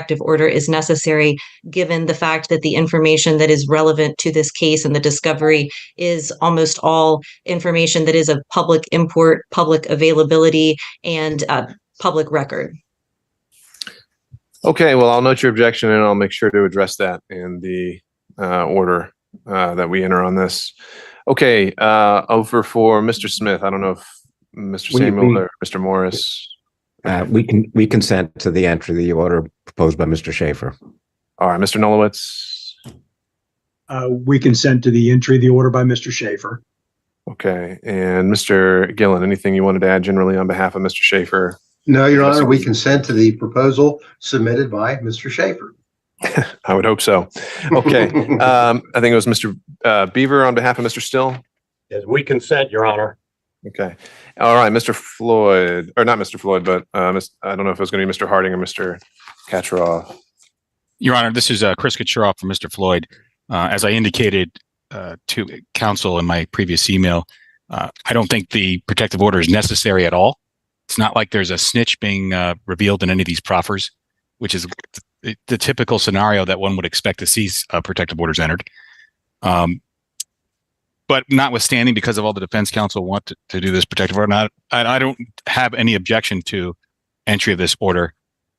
protective order is necessary, given the fact that the information that is relevant to this case and the discovery is almost all information that is of public import, public availability, and public record. Okay, well, I'll note your objection and I'll make sure to address that in the order that we enter on this. Okay, over for Mr. Smith. I don't know if Mr. Samuel or Mr. Morris. We consent to the entry of the order proposed by Mr. Schaefer. All right, Mr. Nolowitz. We consent to the entry of the order by Mr. Schaefer. Okay, and Mr. Gillen, anything you wanted to add generally on behalf of Mr. Schaefer? No, Your Honor, we consent to the proposal submitted by Mr. Schaefer. I would hope so. Okay, I think it was Mr. Beaver on behalf of Mr. Still. Yes, we consent, Your Honor. Okay, all right, Mr. Floyd, or not Mr. Floyd, but I don't know if it was going to be Mr. Harding or Mr. Kacharoff. Your Honor, this is Chris Kacharoff for Mr. Floyd. As I indicated to counsel in my previous email, I don't think the protective order is necessary at all. It's not like there's a snitch being revealed in any of these proffers, which is the typical scenario that one would expect to see protective orders entered. But notwithstanding, because of all the defense counsel want to do this protective order, I don't have any objection to entry of this order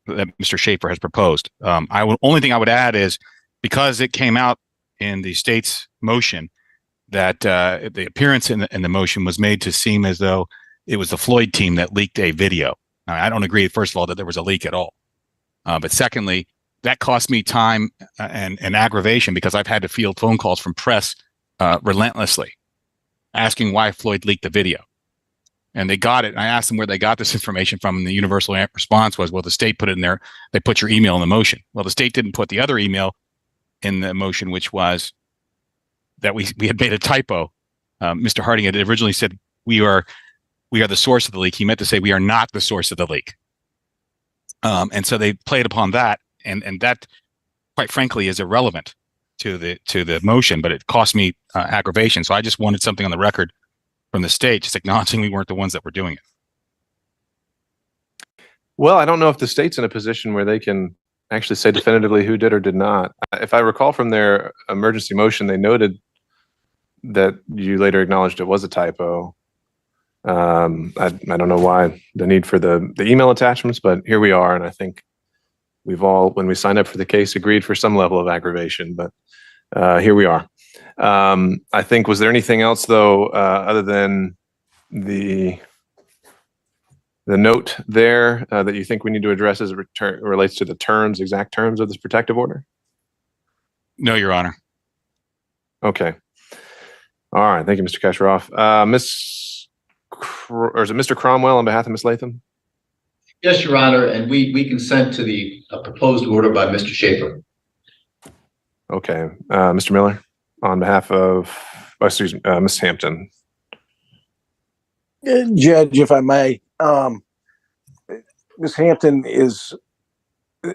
that Mr. Schaefer has proposed. Only thing I would add is, because it came out in the state's motion that the appearance in the motion was made to seem as though it was the Floyd team that leaked a video. Now, I don't agree, first of all, that there was a leak at all. But secondly, that cost me time and aggravation, because I've had to field phone calls from press relentlessly asking why Floyd leaked the video. And they got it. And I asked them where they got this information from, and the universal response was, well, the state put it in there. They put your email in the motion. Well, the state didn't put the other email in the motion, which was that we had made a typo. Mr. Harding had originally said, we are the source of the leak. He meant to say, we are not the source of the leak. And so they played upon that. And that, quite frankly, is irrelevant to the motion, but it cost me aggravation. So I just wanted something on the record from the state, just acknowledging we weren't the ones that were doing it. Well, I don't know if the state's in a position where they can actually say definitively who did or did not. If I recall from their emergency motion, they noted that you later acknowledged it was a typo. I don't know why the need for the email attachments, but here we are. And I think we've all, when we signed up for the case, agreed for some level of aggravation, but here we are. I think, was there anything else though, other than the note there that you think we need to address as it relates to the terms, exact terms of this protective order? No, Your Honor. Okay. All right. Thank you, Mr. Kacharoff. Or is it Mr. Cromwell on behalf of Ms. Latham? Yes, Your Honor, and we consent to the proposed order by Mr. Schaefer. Okay. Mr. Miller on behalf of, excuse me, Ms. Hampton. Judge, if I may, Ms. Hampton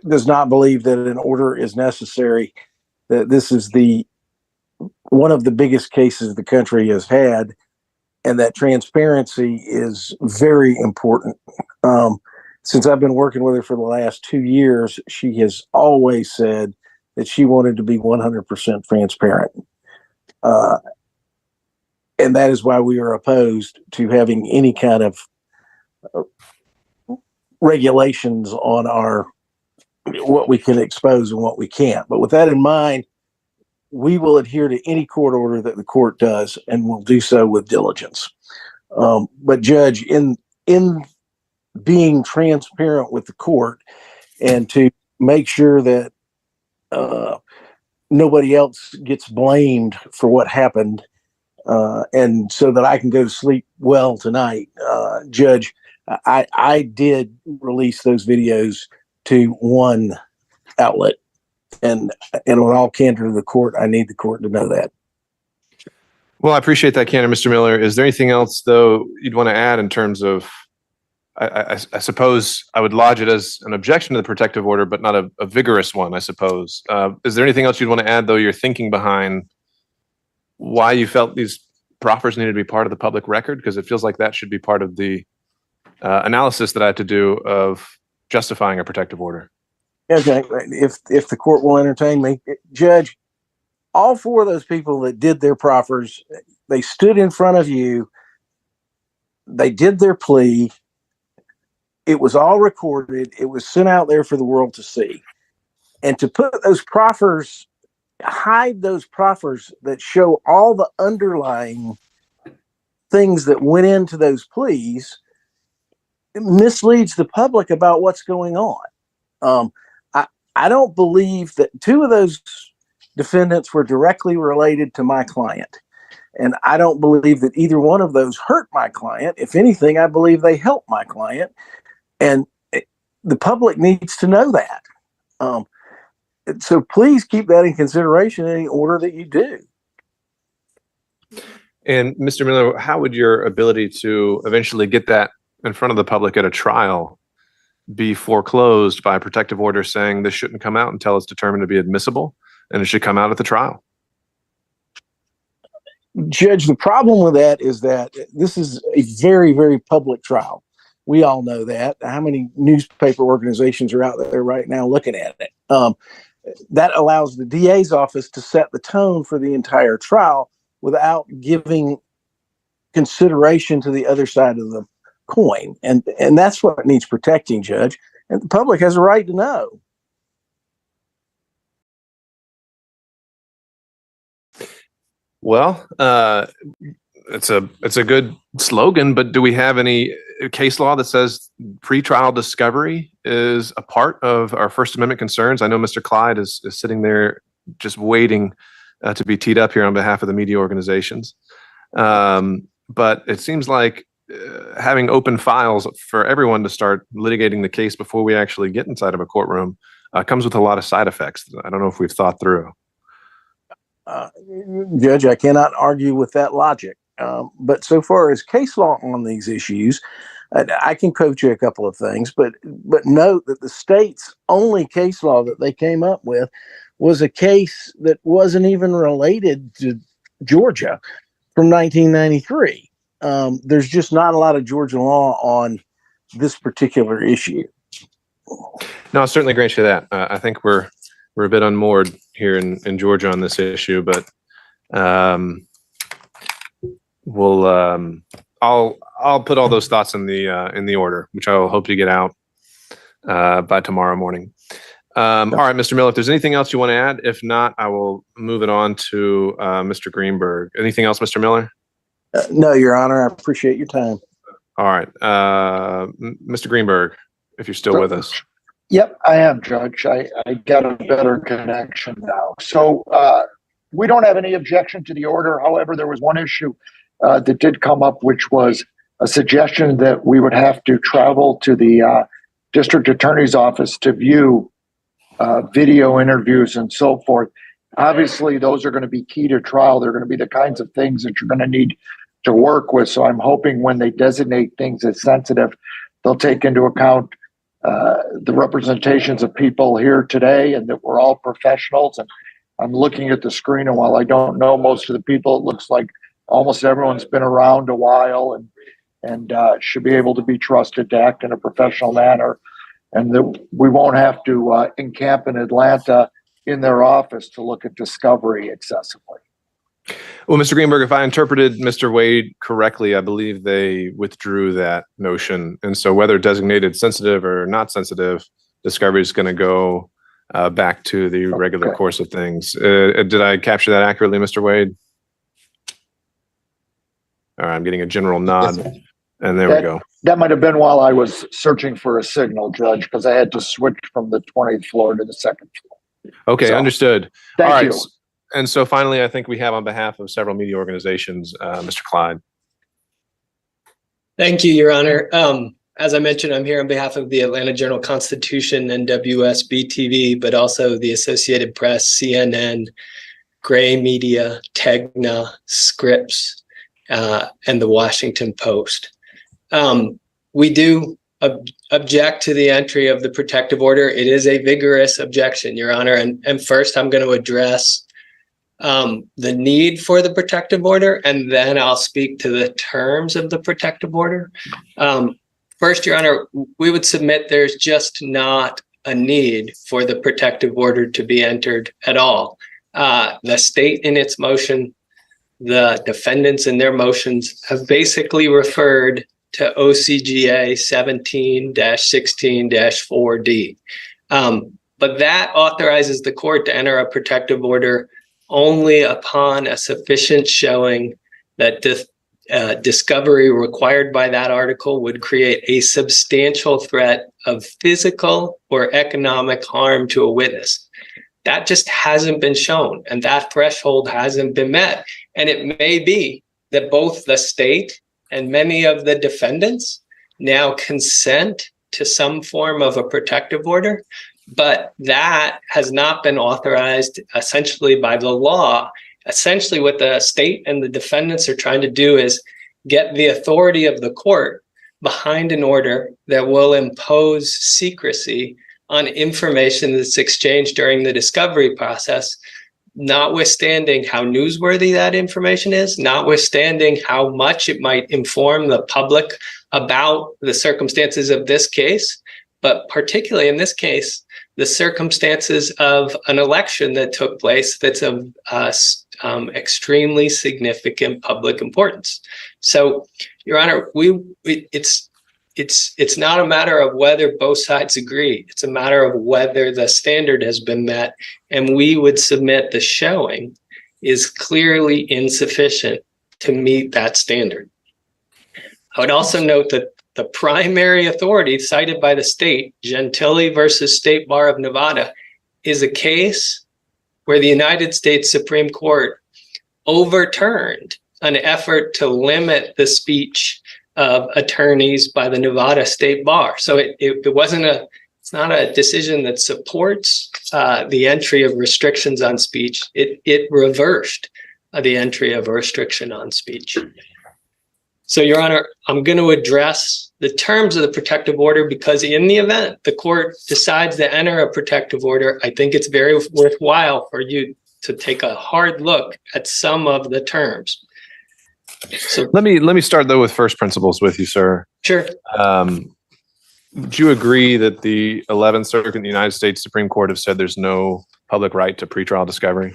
does not believe that an order is necessary, that this is one of the biggest cases the country has had, and that transparency is very important. Since I've been working with her for the last 2 years, she has always said that she wanted to be 100% transparent. And that is why we are opposed to having any kind of regulations on what we can expose and what we can't. But with that in mind, we will adhere to any court order that the court does, and will do so with diligence. But Judge, in being transparent with the court, and to make sure that nobody else gets blamed for what happened, and so that I can go to sleep well tonight, Judge, I did release those videos to one outlet, and with all candor to the court, I need the court to know that. Well, I appreciate that candor, Mr. Miller. Is there anything else, though, you'd want to add in terms of, I suppose I would lodge it as an objection to the protective order, but not a vigorous one, I suppose. Is there anything else you'd want to add, though, your thinking behind why you felt these proffers needed to be part of the public record? Because it feels like that should be part of the analysis that I had to do of justifying a protective order. Okay, if the court will entertain me, Judge, all four of those people that did their proffers, they stood in front of you, they did their plea, it was all recorded, it was sent out there for the world to see. And to put those proffers, hide those proffers that show all the underlying things that went into those pleas, it misleads the public about what's going on. I don't believe that two of those defendants were directly related to my client. And I don't believe that either one of those hurt my client. If anything, I believe they helped my client. And the public needs to know that. So please keep that in consideration in any order that you do. And Mr. Miller, how would your ability to eventually get that in front of the public at a trial be foreclosed by a protective order saying this shouldn't come out until it's determined to be admissible and it should come out at the trial? Judge, the problem with that is that this is a very, very public trial. We all know that. How many newspaper organizations are out there right now looking at it? That allows the DA's office to set the tone for the entire trial without giving consideration to the other side of the coin. And that's what needs protecting, Judge. And the public has a right to know. Well, it's a good slogan, but do we have any case law that says pretrial discovery is a part of our First Amendment concerns? I know Mr. Clyde is sitting there just waiting to be teed up here on behalf of the media organizations. But it seems like having open files for everyone to start litigating the case before we actually get inside of a courtroom comes with a lot of side effects. I don't know if we've thought through. Judge, I cannot argue with that logic. But so far as case law on these issues, I can quote you a couple of things, but note that the state's only case law that they came up with was a case that wasn't even related to Georgia from 1993. There's just not a lot of Georgia law on this particular issue. No, I'll certainly grant you that. I think we're a bit unmoored here in Georgia on this issue, but I'll put all those thoughts in the order, which I will hope to get out by tomorrow morning. All right, Mr. Miller, if there's anything else you want to add, if not, I will move it on to Mr. Greenberg. Anything else, Mr. Miller? No, Your Honor. I appreciate your time. All right, Mr. Greenberg, if you're still with us. Yep, I am, Judge. I got a better connection now. So we don't have any objection to the order. However, there was one issue that did come up, which was a suggestion that we would have to travel to the district attorney's office to view video interviews and so forth. Obviously, those are going to be key to trial. They're going to be the kinds of things that you're going to need to work with. So I'm hoping when they designate things as sensitive, they'll take into account the representations of people here today and that we're all professionals. And I'm looking at the screen, and while I don't know most of the people, it looks like almost everyone's been around a while and should be able to be trusted to act in a professional manner, and that we won't have to encamp in Atlanta in their office to look at discovery excessively. Well, Mr. Greenberg, if I interpreted Mr. Wade correctly, I believe they withdrew that notion. And so whether designated sensitive or not sensitive, discovery is going to go back to the regular course of things. Did I capture that accurately, Mr. Wade? All right, I'm getting a general nod. And there we go. That might have been while I was searching for a signal, Judge, because I had to switch from the 20th floor to the second floor. Okay, so, understood. Thank you. And so finally, I think we have on behalf of several media organizations, Mr. Clyde. Thank you, Your Honor. As I mentioned, I'm here on behalf of the Atlanta Journal-Constitution and WSB-TV, but also the Associated Press, CNN, Gray Media, Tegna, Scripps, and the Washington Post. We do object to the entry of the protective order. It is a vigorous objection, Your Honor. And first, I'm going to address the need for the protective order, and then I'll speak to the terms of the protective order. First, Your Honor, we would submit there's just not a need for the protective order to be entered at all. The state in its motion, the defendants in their motions have basically referred to OCGA 17-16-4D. But that authorizes the court to enter a protective order only upon a sufficient showing that discovery required by that article would create a substantial threat of physical or economic harm to a witness. That just hasn't been shown, and that threshold hasn't been met. And it may be that both the state and many of the defendants now consent to some form of a protective order, but that has not been authorized essentially by the law. Essentially, what the state and the defendants are trying to do is get the authority of the court behind an order that will impose secrecy on information that's exchanged during the discovery process, notwithstanding how newsworthy that information is, notwithstanding how much it might inform the public about the circumstances of this case, but particularly in this case, the circumstances of an election that took place that's of extremely significant public importance. So, Your Honor, it's not a matter of whether both sides agree. It's a matter of whether the standard has been met, and we would submit the showing is clearly insufficient to meet that standard. I would also note that the primary authority cited by the state, Gentile versus State Bar of Nevada, is a case where the United States Supreme Court overturned an effort to limit the speech of attorneys by the Nevada State Bar. So it's not a decision that supports the entry of restrictions on speech. It reversed the entry of a restriction on speech. So, Your Honor, I'm going to address the terms of the protective order because in the event the court decides to enter a protective order, I think it's very worthwhile for you to take a hard look at some of the terms. So Let me start though with first principles with you, sir. Sure. Do you agree that the 11th Circuit in the United States Supreme Court have said there's no public right to pretrial discovery?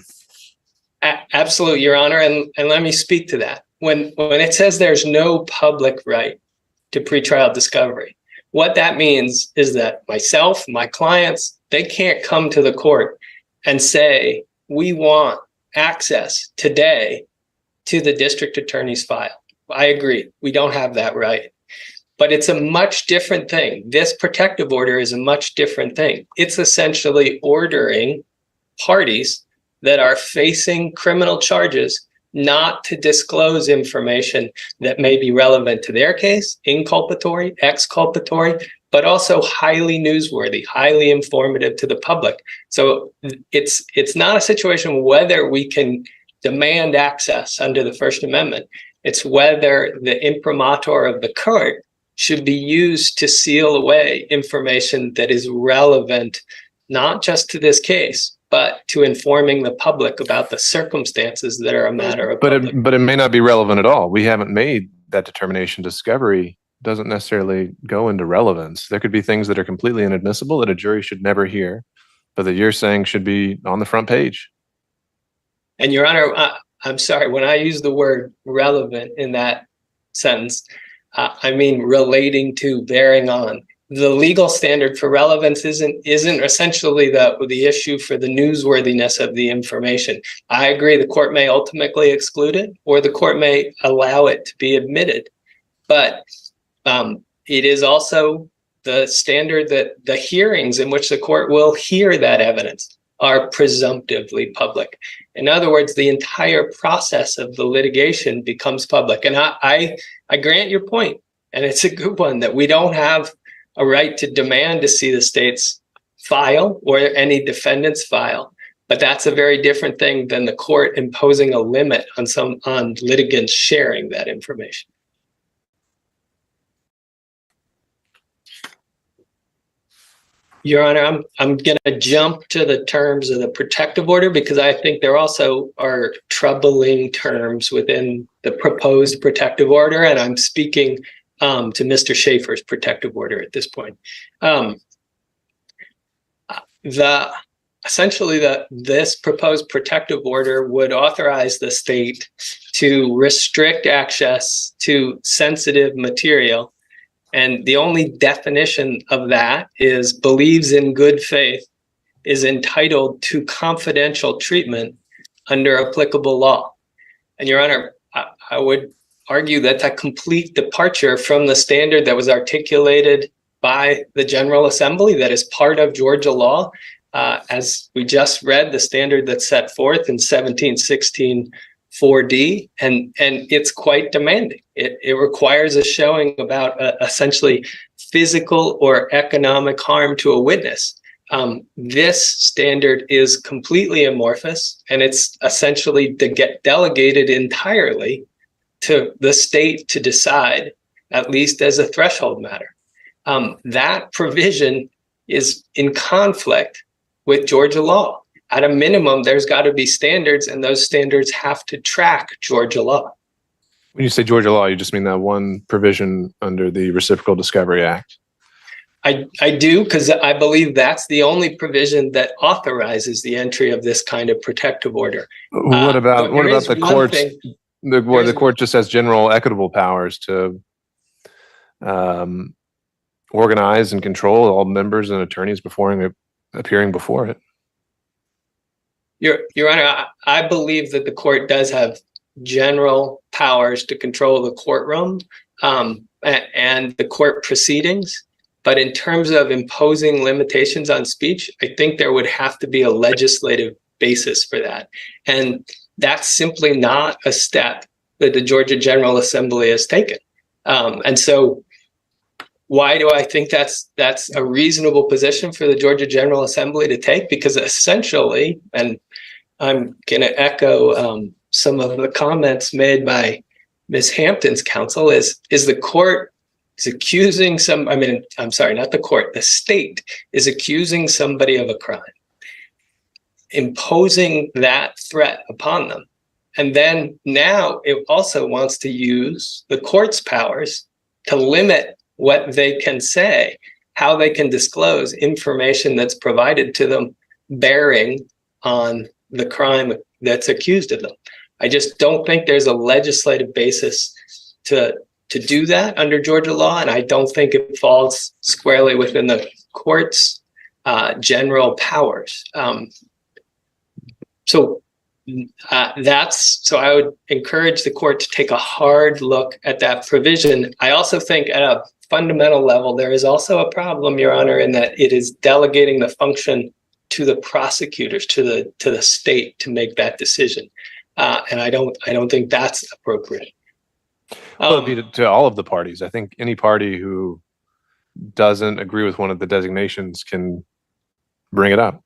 Absolutely, Your Honor, and let me speak to that. When it says there's no public right to pretrial discovery, what that means is that myself, my clients, they can't come to the court and say, we want access today to the district attorney's file. I agree, we don't have that right. But it's a much different thing. This protective order is a much different thing. It's essentially ordering parties that are facing criminal charges not to disclose information that may be relevant to their case, inculpatory, exculpatory, but also highly newsworthy, highly informative to the public. So it's not a situation whether we can demand access under the First Amendment. It's whether the imprimatur of the court should be used to seal away information that is relevant, not just to this case, but to informing the public about the circumstances that are a matter of public. But it may not be relevant at all. We haven't made that determination. Discovery doesn't necessarily go into relevance. There could be things that are completely inadmissible that a jury should never hear, but that you're saying should be on the front page. And Your Honor, I'm sorry, when I use the word relevant in that sentence, I mean relating to, bearing on. The legal standard for relevance isn't essentially the issue for the newsworthiness of the information. I agree the court may ultimately exclude it, or the court may allow it to be admitted. But it is also the standard that the hearings in which the court will hear that evidence are presumptively public. In other words, the entire process of the litigation becomes public. And I grant your point, and it's a good one, that we don't have a right to demand to see the state's file or any defendant's file. But that's a very different thing than the court imposing a limit on litigants sharing that information. Your Honor, I'm going to jump to the terms of the protective order because I think there also are troubling terms within the proposed protective order, and I'm speaking to Mr. Schaefer's protective order at this point. This proposed protective order would authorize the state to restrict access to sensitive material. And the only definition of that is believes in good faith, is entitled to confidential treatment under applicable law. And Your Honor, I would argue that a complete departure from the standard that was articulated by the General Assembly that is part of Georgia law, as we just read, the standard that's set forth in 1716 4D, and it's quite demanding. It requires a showing about essentially physical or economic harm to a witness. This standard is completely amorphous, and it's essentially to get delegated entirely to the state to decide, at least as a threshold matter. That provision is in conflict with Georgia law. At a minimum, there's got to be standards, and those standards have to track Georgia law. When you say Georgia law, you just mean that one provision under the Reciprocal Discovery Act? I do, because I believe that's the only provision that authorizes the entry of this kind of protective order. What about the courts? The court just has general equitable powers to organize and control all members and attorneys appearing before it. Your Honor, I believe that the court does have general powers to control the courtroom and the court proceedings. But in terms of imposing limitations on speech, I think there would have to be a legislative basis for that. And that's simply not a step that the Georgia General Assembly has taken. And so why do I think that's a reasonable position for the Georgia General Assembly to take? Because essentially, and I'm going to echo some of the comments made by Ms. Hampton's counsel, is the court is accusing the state is accusing somebody of a crime, imposing that threat upon them. And then now it also wants to use the court's powers to limit what they can say, how they can disclose information that's provided to them bearing on the crime that's accused of them. I just don't think there's a legislative basis to do that under Georgia law, and I don't think it falls squarely within the court's general powers. So I would encourage the court to take a hard look at that provision. I also think at a fundamental level, there is also a problem, Your Honor, in that it is delegating the function to the prosecutors, to the state to make that decision. And I don't think that's appropriate. Well, it'd be to all of the parties. I think any party who doesn't agree with one of the designations can bring it up.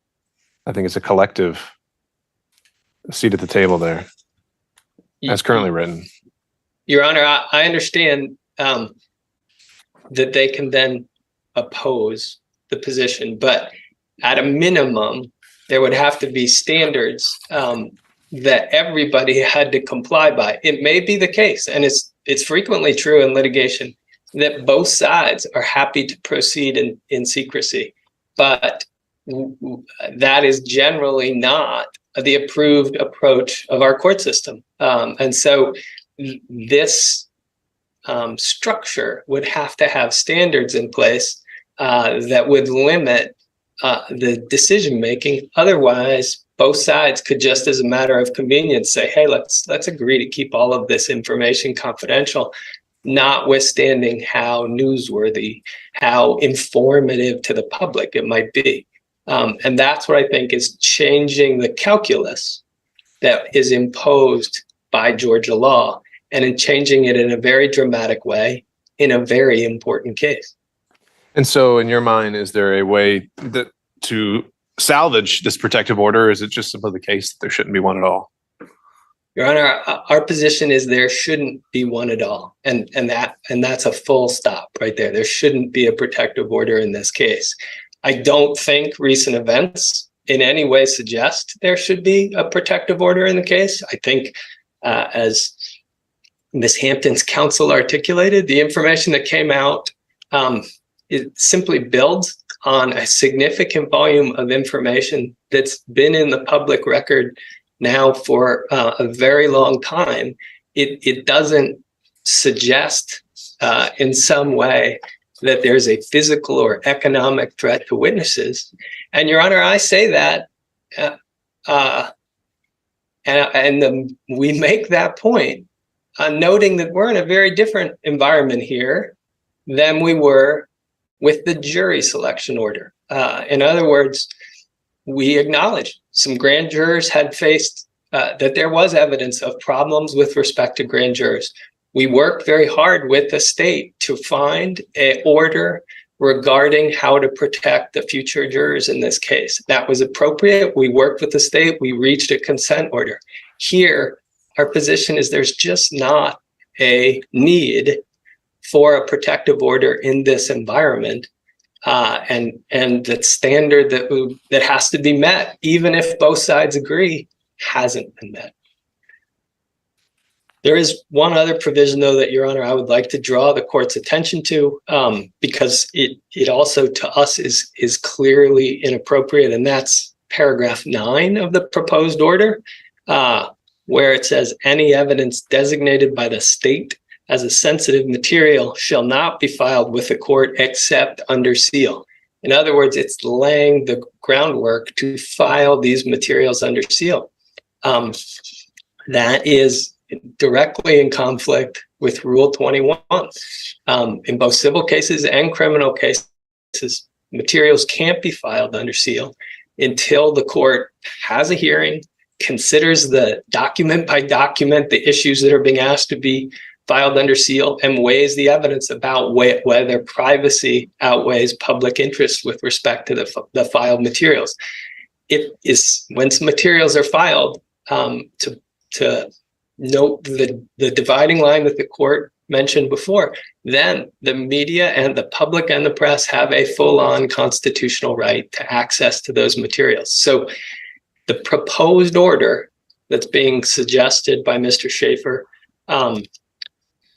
I think it's a collective seat at the table there, as currently written. Your Honor, I understand that they can then oppose the position, but at a minimum, there would have to be standards that everybody had to comply by. It may be the case, and it's frequently true in litigation, that both sides are happy to proceed in secrecy, but that is generally not the approved approach of our court system. And so this structure would have to have standards in place that would limit the decision making. Otherwise, both sides could just, as a matter of convenience, say, "Hey, let's agree to keep all of this information confidential," notwithstanding how newsworthy, how informative to the public it might be. And that's what I think is changing the calculus that is imposed by Georgia law, and in changing it in a very dramatic way in a very important case. And so in your mind, is there a way to salvage this protective order? Or is it just simply the case that there shouldn't be one at all? Your Honor, our position is there shouldn't be one at all. And that's a full stop right there. There shouldn't be a protective order in this case. I don't think recent events in any way suggest there should be a protective order in the case. I think as Ms. Hampton's counsel articulated, the information that came out, it simply builds on a significant volume of information that's been in the public record now for a very long time, it doesn't suggest in some way that there's a physical or economic threat to witnesses. And Your Honor, I say that, we make that point, noting that we're in a very different environment here than we were with the jury selection order. In other words, we acknowledge some grand jurors had faced that there was evidence of problems with respect to grand jurors. We worked very hard with the state to find an order regarding how to protect the future jurors in this case. That was appropriate. We worked with the state. We reached a consent order. Here, our position is there's just not a need for a protective order in this environment, and the standard that has to be met, even if both sides agree, hasn't been met. There is one other provision, though, that, Your Honor, I would like to draw the court's attention to, because it also, to us, is clearly inappropriate, and that's paragraph 9 of the proposed order, where it says, any evidence designated by the state as a sensitive material shall not be filed with the court except under seal. In other words, it's laying the groundwork to file these materials under seal. That is directly in conflict with Rule 21. In both civil cases and criminal cases, materials can't be filed under seal until the court has a hearing, considers the document by document the issues that are being asked to be filed under seal, and weighs the evidence about whether privacy outweighs public interest with respect to the filed materials. It is when some materials are filed, to note the dividing line that the court mentioned before, then the media and the public and the press have a full-on constitutional right to access to those materials. So the proposed order that's being suggested by Mr. Schaefer,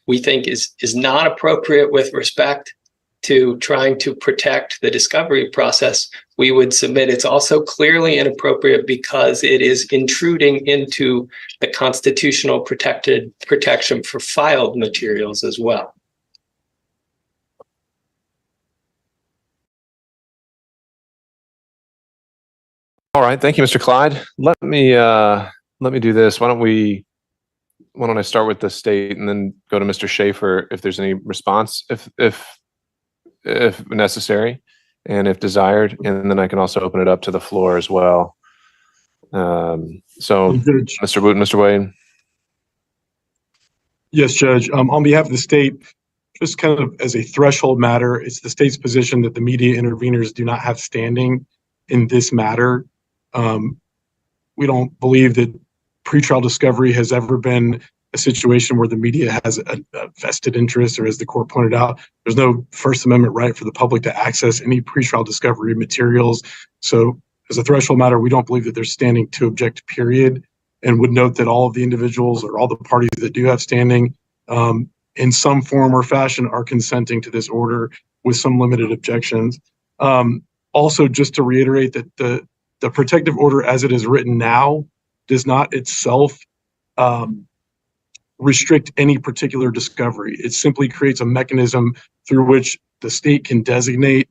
we think is not appropriate with respect to trying to protect the discovery process. We would submit it's also clearly inappropriate because it is intruding into the constitutional protection for filed materials as well. All right, thank you, Mr. Clyde. Let me do this. Why don't I start with the state and then go to Mr. Schaefer if there's any response, if necessary and if desired, and then I can also open it up to the floor as well. So, Mr. Wade. Yes, Judge. On behalf of the state, just kind of as a threshold matter, it's the state's position that the media interveners do not have standing in this matter. We don't believe that pretrial discovery has ever been a situation where the media has a vested interest, or as the court pointed out, there's no First Amendment right for the public to access any pretrial discovery materials. So as a threshold matter, we don't believe that there's standing to object, period, and would note that all of the individuals or all the parties that do have standing in some form or fashion are consenting to this order with some limited objections. Also, just to reiterate that the protective order as it is written now does not itself restrict any particular discovery. It simply creates a mechanism through which the state can designate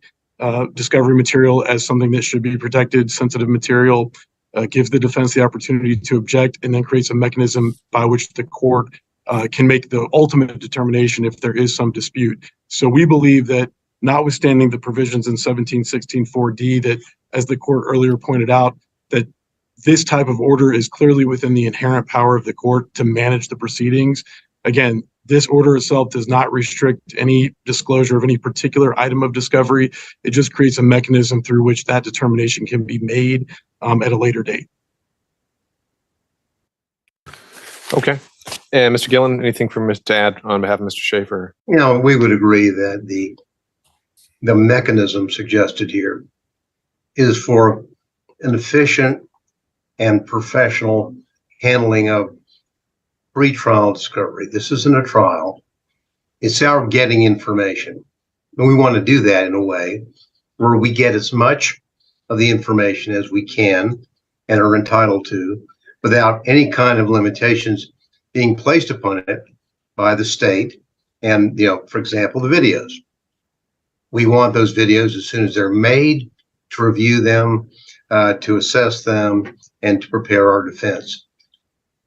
discovery material as something that should be protected, sensitive material, gives the defense the opportunity to object, and then creates a mechanism by which the court can make the ultimate determination if there is some dispute. So we believe that, notwithstanding the provisions in 1716-4D, that, as the court earlier pointed out, that this type of order is clearly within the inherent power of the court to manage the proceedings. Again, this order itself does not restrict any disclosure of any particular item of discovery. It just creates a mechanism through which that determination can be made at a later date. Okay. And Mr. Gillen, anything to add on behalf of Mr. Schaefer? You know, we would agree that the mechanism suggested here is for an efficient and professional handling of pretrial discovery. This isn't a trial. It's our getting information. And we want to do that in a way where we get as much of the information as we can and are entitled to without any kind of limitations being placed upon it by the state. And, for example, the videos. We want those videos as soon as they're made to review them, to assess them, and to prepare our defense.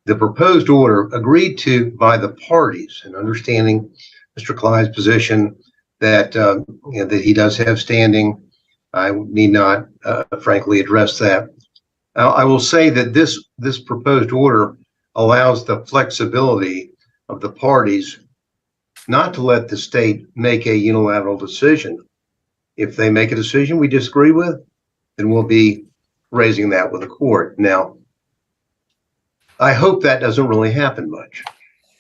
The proposed order agreed to by the parties, and understanding Mr. Clyde's position that that he does have standing, I need not, frankly, address that. I will say that this proposed order allows the flexibility of the parties not to let the state make a unilateral decision. If they make a decision we disagree with, then we'll be raising that with the court. Now, I hope that doesn't really happen much.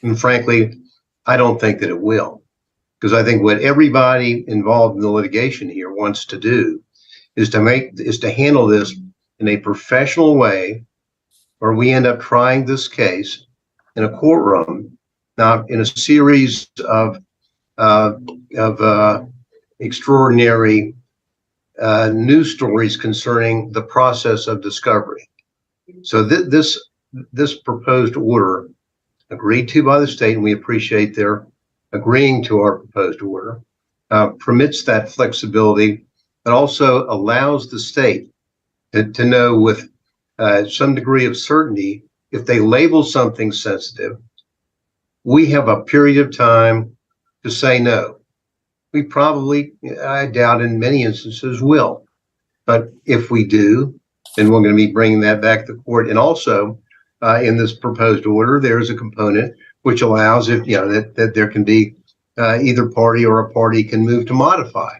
And frankly, I don't think that it will, because I think what everybody involved in the litigation here wants to do is to handle this in a professional way, where we end up trying this case in a courtroom, not in a series of extraordinary news stories concerning the process of discovery. So this proposed order, agreed to by the state, and we appreciate their agreeing to our proposed order, permits that flexibility, but also allows the state to know with some degree of certainty, if they label something sensitive, we have a period of time to say no. We probably, I doubt in many instances, will. But if we do, then we're going to be bringing that back to court. And also, in this proposed order, there is a component which allows, if that there can be either party or a party can move to modify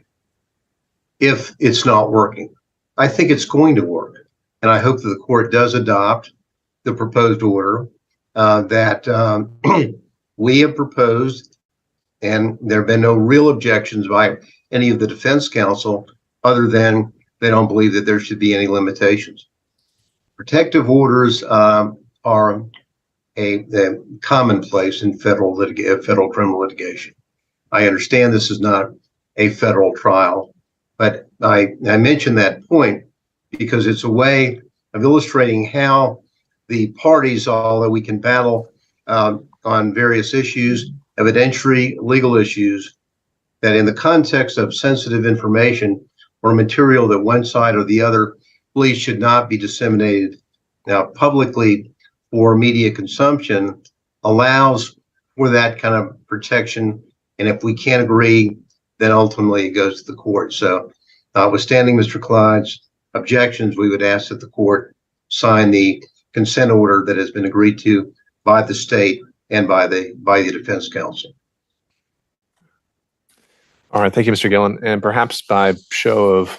if it's not working. I think it's going to work, and I hope that the court does adopt the proposed order that we have proposed, and there have been no real objections by any of the defense counsel other than they don't believe that there should be any limitations. Protective orders are a commonplace in federal criminal litigation. I understand this is not a federal trial, but I mention that point because it's a way of illustrating how the parties, although we can battle on various issues, evidentiary legal issues, that in the context of sensitive information or material that one side or the other believes should not be disseminated now publicly for media consumption, allows for that kind of protection. And if we can't agree, then ultimately it goes to the court. So notwithstanding Mr. Clyde's objections, we would ask that the court sign the consent order that has been agreed to by the state and by the defense counsel. All right, thank you, Mr. Gillen. And perhaps by show of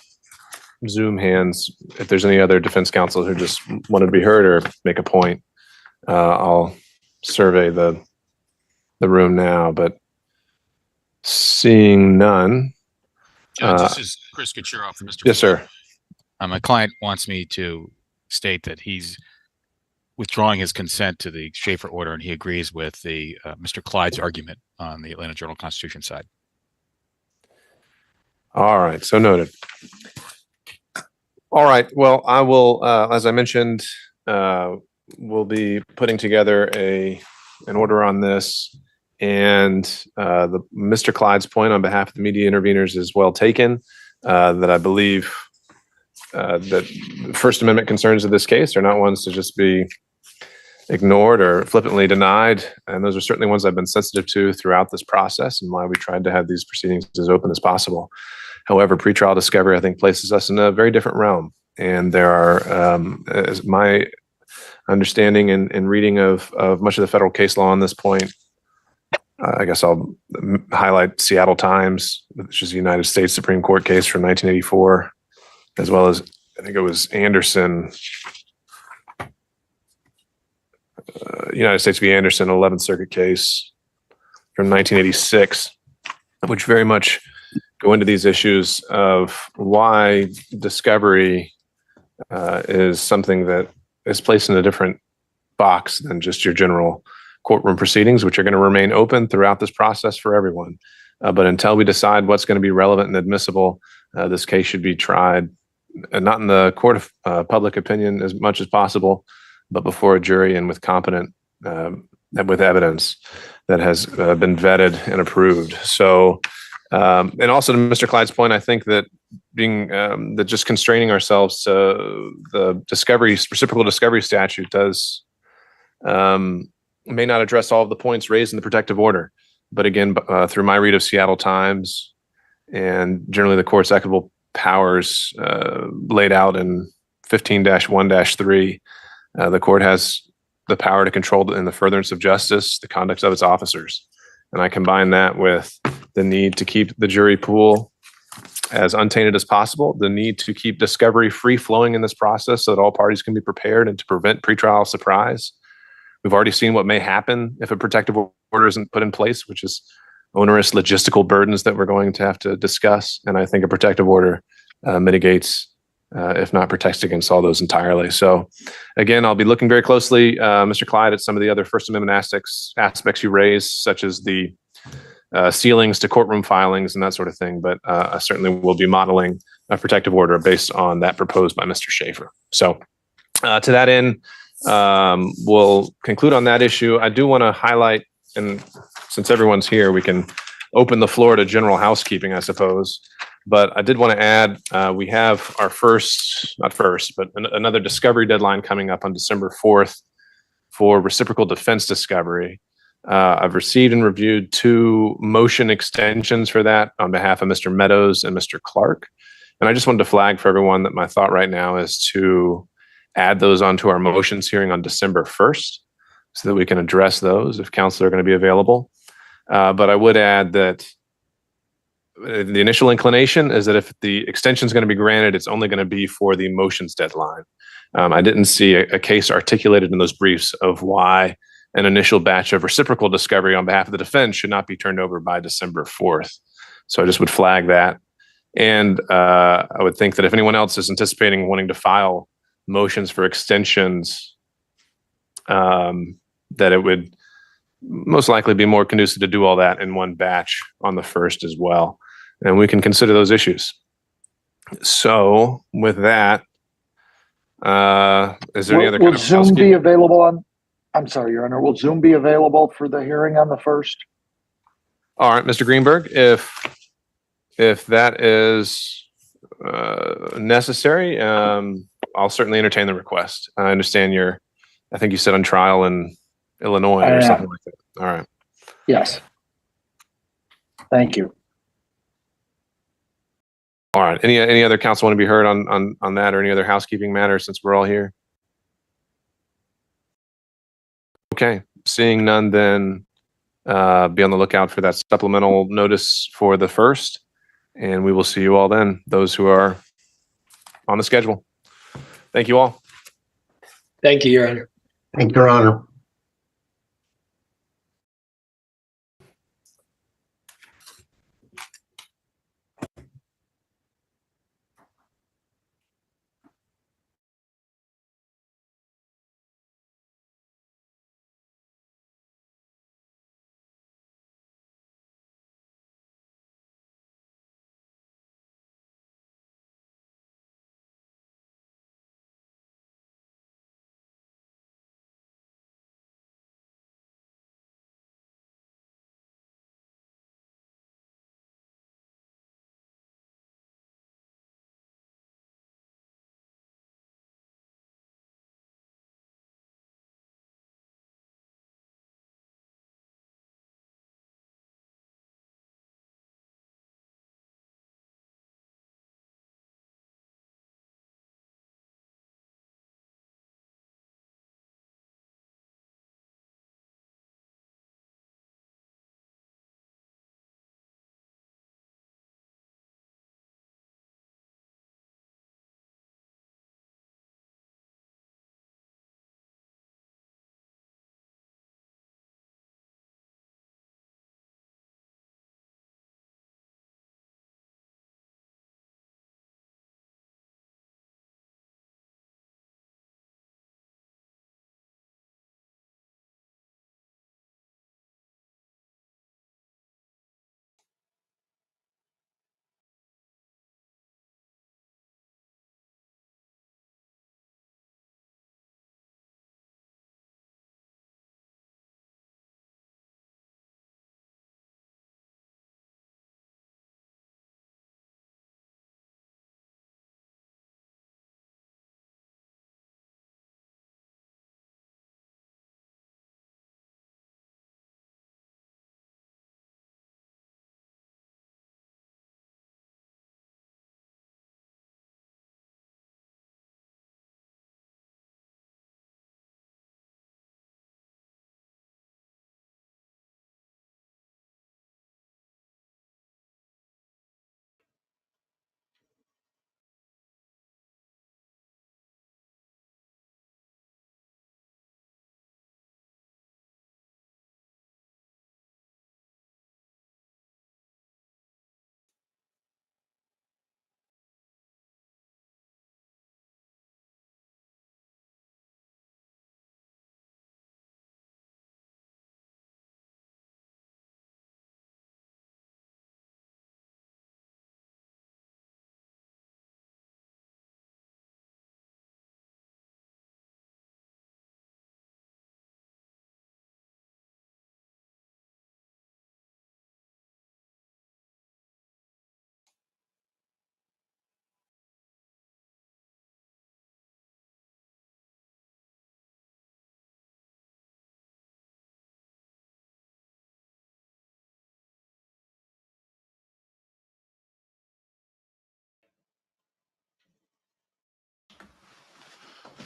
Zoom hands, if there's any other defense counsel who just wanted to be heard or make a point, I'll survey the room now, but seeing none. This is Chris Kucherov from Mr. Yes, Floyd. sir. My client wants me to state that he's withdrawing his consent to the Schaefer order, and he agrees with the Mr. Clyde's argument on the Atlanta Journal-Constitution side. All right, so noted. All right, well, I will, as I mentioned, we'll be putting together an order on this, and Mr. Clyde's point on behalf of the media interveners is well taken, that I believe that First Amendment concerns of this case are not ones to just be ignored or flippantly denied, and those are certainly ones I've been sensitive to throughout this process and why we tried to have these proceedings as open as possible. However, pretrial discovery, I think, places us in a very different realm, and there are, as my understanding and reading of much of the federal case law on this point, I guess I'll highlight Seattle Times, which is a United States Supreme Court case from 1984, as well as, I think it was Anderson, United States v. Anderson, 11th Circuit case from 1986, which very much go into these issues of why discovery is something that is placed in a different box than just your general courtroom proceedings, which are going to remain open throughout this process for everyone. But until we decide what's going to be relevant and admissible, this case should be tried, not in the court of public opinion as much as possible, but before a jury and with competent, with evidence that has been vetted and approved. So, and also to Mr. Clyde's point, I think that being that just constraining ourselves to the reciprocal discovery statute may not address all of the points raised in the protective order. But again, through my read of Seattle Times and generally the court's equitable powers laid out in 15-1-3, the court has the power to control in the furtherance of justice the conduct of its officers. And I combine that with the need to keep the jury pool as untainted as possible, the need to keep discovery free flowing in this process so that all parties can be prepared and to prevent pretrial surprise. We've already seen what may happen if a protective order isn't put in place, which is onerous logistical burdens that we're going to have to discuss. And I think a protective order mitigates, if not protects against all those entirely. So again, I'll be looking very closely, Mr. Clyde, at some of the other First Amendment aspects you raised, such as the ceilings to courtroom filings and that sort of thing. But I certainly will be modeling a protective order based on that proposed by Mr. Schaefer. So to that end, we'll conclude on that issue. I do want to highlight, and since everyone's here, we can open the floor to general housekeeping, I suppose. But I did want to add, we have our another discovery deadline coming up on December 4th for reciprocal defense discovery. I've received and reviewed 2 motion extensions for that on behalf of Mr. Meadows and Mr. Clark. And I just wanted to flag for everyone that my thought right now is to add those onto our motions hearing on December 1st so that we can address those if counsel are going to be available. But I would add that the initial inclination is that if the extension is going to be granted, it's only going to be for the motions deadline. I didn't see a case articulated in those briefs of why an initial batch of reciprocal discovery on behalf of the defense should not be turned over by December 4th. So I just would flag that. And I would think that if anyone else is anticipating wanting to file motions for extensions, that it would most likely be more conducive to do all that in one batch on the 1st as well. And we can consider those issues. So with that, is there any other kind Will of Zoom housekeeping? be available on, I'm sorry, Your Honor, will Zoom be available for the hearing on the 1st? All right, Mr. Greenberg, if that is necessary, I'll certainly entertain the request. I understand I think you said on trial in Illinois or something like that. All right. Yes. Thank you. All right. Any other counsel want to be heard on that or any other housekeeping matters since we're all here? Okay. Seeing none, then be on the lookout for that supplemental notice for the 1st. And we will see you all then, those who are on the schedule. Thank you all. Thank you, Your Honor. Thank you, Your Honor.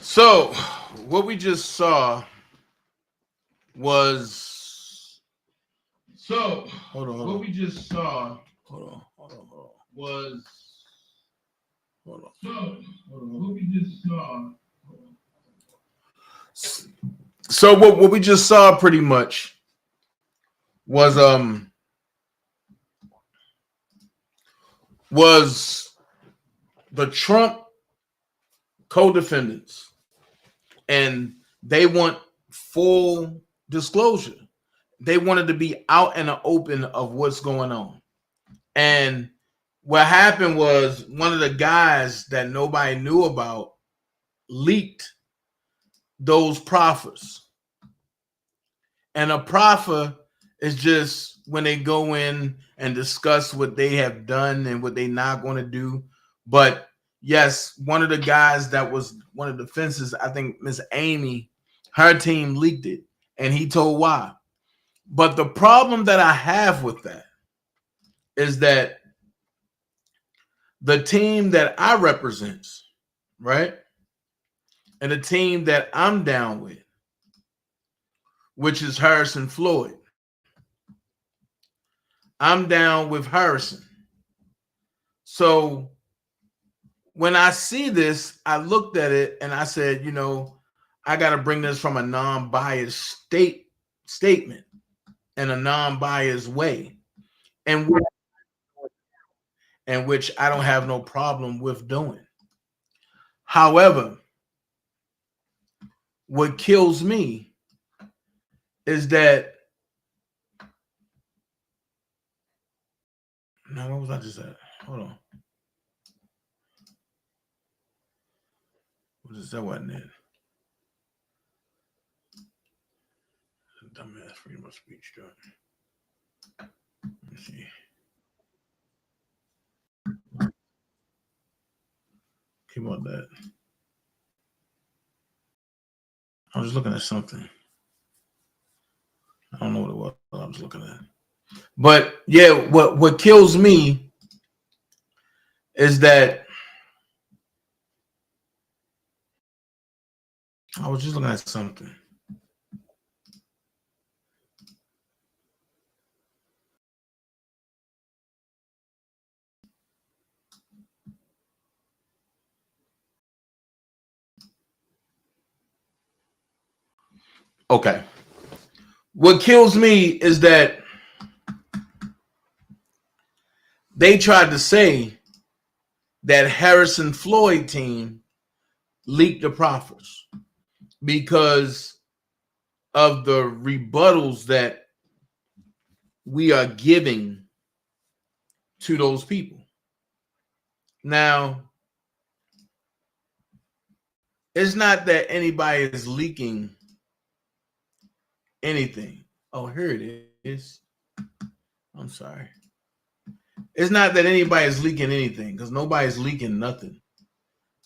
So what we just saw was hold on. What we just saw was hold on. What we just saw. So what we just saw pretty much was the Trump co-defendants, and they want full disclosure. They wanted to be out in the open of what's going on. And what happened was one of the guys that nobody knew about leaked those proffers. And a proffer is just when they go in and discuss what they have done and what they're not going to do. But yes, one of the guys that was one of the defenses, I think Miss Amy, her team leaked it, and he told why. But the problem that I have with that is that the team that I represent, right, and the team that I'm down with, which is Harrison Floyd. I'm down with Harrison. So when I see this, I looked at it and I said, you know, I got to bring this from a non-biased statement in a non-biased way, and which I don't have no problem with doing. However, what kills me is that, now what was I just at? Hold on. What is that? Wasn't it? Dumbass freedom of speech, John. Let me see. Came on that. I was looking at something. I don't know what it was I was looking at. But yeah, what kills me is that I was just looking at something. Okay. What kills me is that they tried to say that Harrison Floyd team leaked the proffers because of the rebuttals that we are giving to those people. Now, it's not that anybody is leaking anything. Oh, here it is. I'm sorry. It's not that anybody is leaking anything, because nobody's leaking nothing.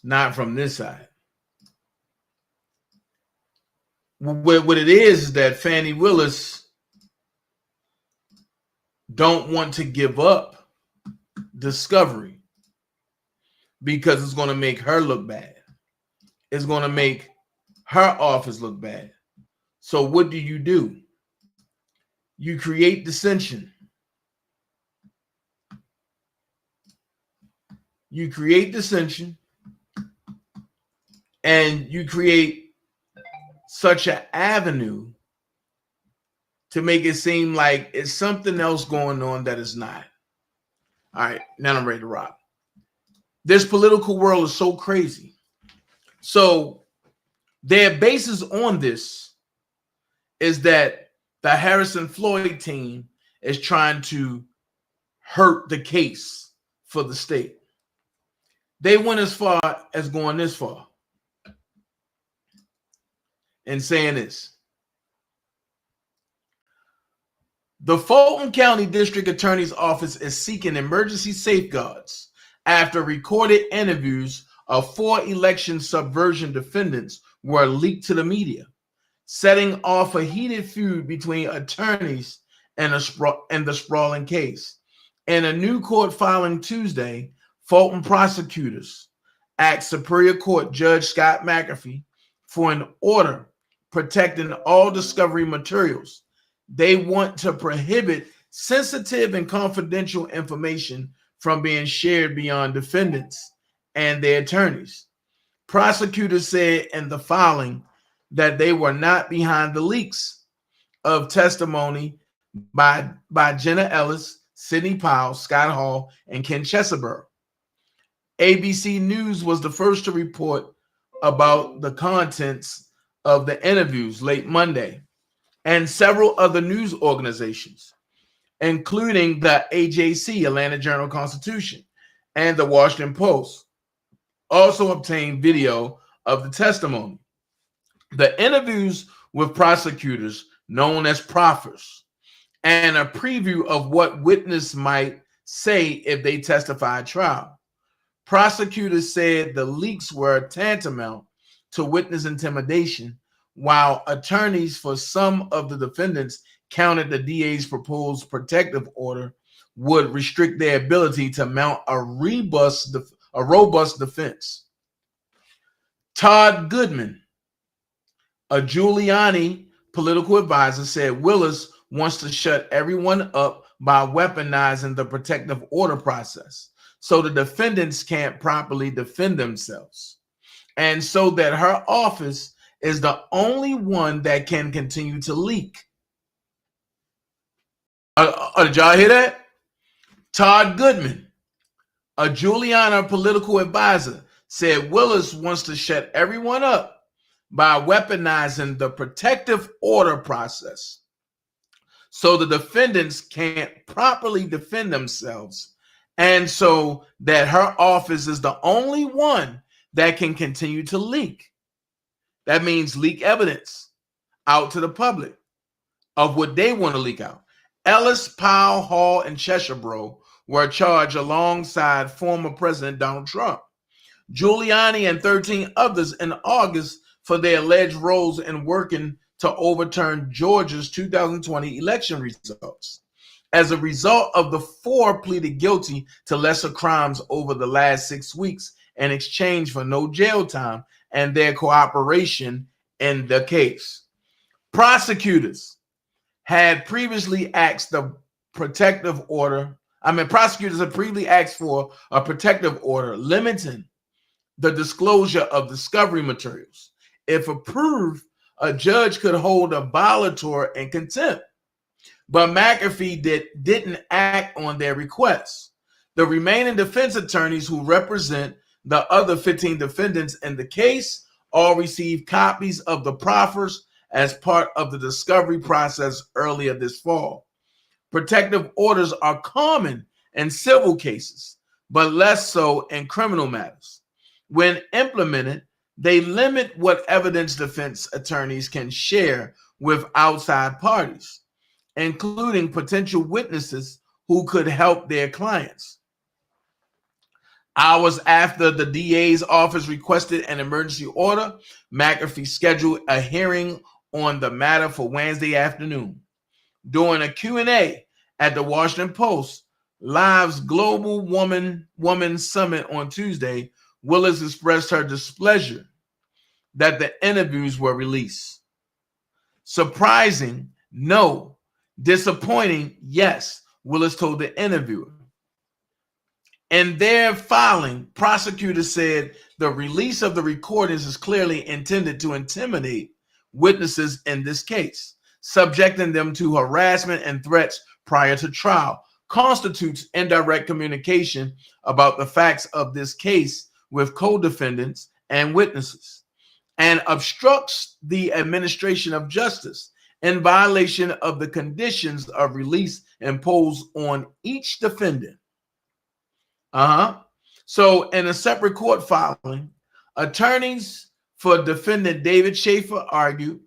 Not from this side. What it is that Fanni Willis don't want to give up discovery because it's going to make her look bad. It's going to make her office look bad. So what do? You create dissension. You create dissension, and you create such an avenue to make it seem like it's something else going on that is not. All right, now I'm ready to rock. This political world is so crazy. So their basis on this is that the Harrison Floyd team is trying to hurt the case for the state. They went as far as going this far and saying this. The Fulton County District Attorney's Office is seeking emergency safeguards after recorded interviews of 4 election subversion defendants were leaked to the media, setting off a heated feud between attorneys and the sprawling case. In a new court filing Tuesday, Fulton prosecutors asked Superior Court Judge Scott McAfee for an order protecting all discovery materials. They want to prohibit sensitive and confidential information from being shared beyond defendants and their attorneys. Prosecutors said in the filing that they were not behind the leaks of testimony by Jenna Ellis, Sidney Powell, Scott Hall, and Ken Chesebro. ABC News was the first to report about the contents of the interviews late Monday, and several other news organizations, including the AJC, Atlanta Journal-Constitution, and the Washington Post, also obtained video of the testimony. The interviews with prosecutors, known as proffers, and a preview of what witness might say if they testify at trial. Prosecutors said the leaks were tantamount to witness intimidation, while attorneys for some of the defendants counted the DA's proposed protective order would restrict their ability to mount a robust defense. Todd Goodman, a Giuliani political advisor, said Willis wants to shut everyone up by weaponizing the protective order process so the defendants can't properly defend themselves, and so that her office is the only one that can continue to leak. Did y'all hear that? Todd Goodman, a Giuliani political advisor, said Willis wants to shut everyone up by weaponizing the protective order process so the defendants can't properly defend themselves, and so that her office is the only one that can continue to leak. That means leak evidence out to the public of what they want to leak out. Ellis, Powell, Hall, and Chesebro were charged alongside former President Donald Trump, Giuliani, and 13 others in August for their alleged roles in working to overturn Georgia's 2020 election results. As a result of the four pleaded guilty to lesser crimes over the last 6 weeks in exchange for no jail time and their cooperation in the case. Prosecutors had previously asked the protective order. Prosecutors have previously asked for a protective order limiting the disclosure of discovery materials. If approved, a judge could hold a violator in contempt. But McAfee didn't act on their requests. The remaining defense attorneys who represent the other 15 defendants in the case all received copies of the proffers as part of the discovery process earlier this fall. Protective orders are common in civil cases, but less so in criminal matters. When implemented, they limit what evidence defense attorneys can share with outside parties, including potential witnesses who could help their clients. Hours after the DA's office requested an emergency order, McAfee scheduled a hearing on the matter for Wednesday afternoon. During a Q&A at the Washington Post Live's Global Woman Summit on Tuesday, Willis expressed her displeasure that the interviews were released. Surprising? No. Disappointing? Yes, Willis told the interviewer. In their filing, prosecutors said the release of the recordings is clearly intended to intimidate witnesses in this case, subjecting them to harassment and threats prior to trial, constitutes indirect communication about the facts of this case with co-defendants and witnesses, and obstructs the administration of justice in violation of the conditions of release imposed on each defendant. So in a separate court filing, attorneys for defendant David Schaefer argued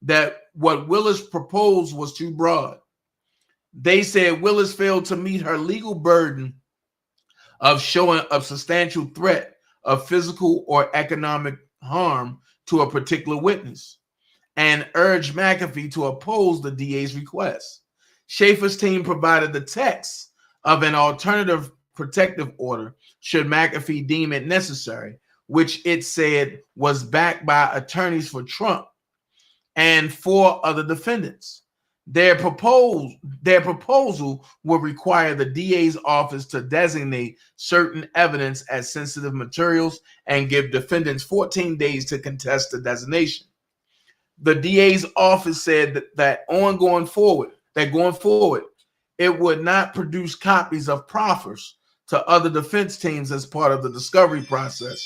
that what Willis proposed was too broad. They said Willis failed to meet her legal burden of showing a substantial threat of physical or economic harm to a particular witness, and urged McAfee to oppose the DA's request. Schaefer's team provided the text of an alternative protective order should McAfee deem it necessary, which it said was backed by attorneys for Trump and 4 other defendants. Their proposal would require the DA's office to designate certain evidence as sensitive materials and give defendants 14 days to contest the designation. The DA's office said that going forward, it would not produce copies of proffers to other defense teams as part of the discovery process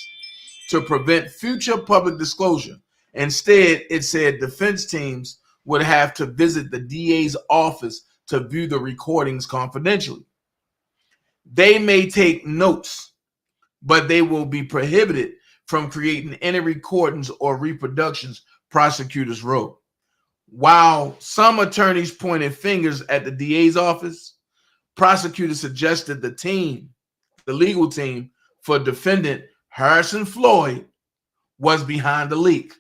to prevent future public disclosure. Instead, it said defense teams would have to visit the DA's office to view the recordings confidentially. They may take notes, but they will be prohibited from creating any recordings or reproductions, prosecutors wrote. While some attorneys pointed fingers at the DA's office, prosecutors suggested the legal team for defendant Harrison Floyd was behind the leak.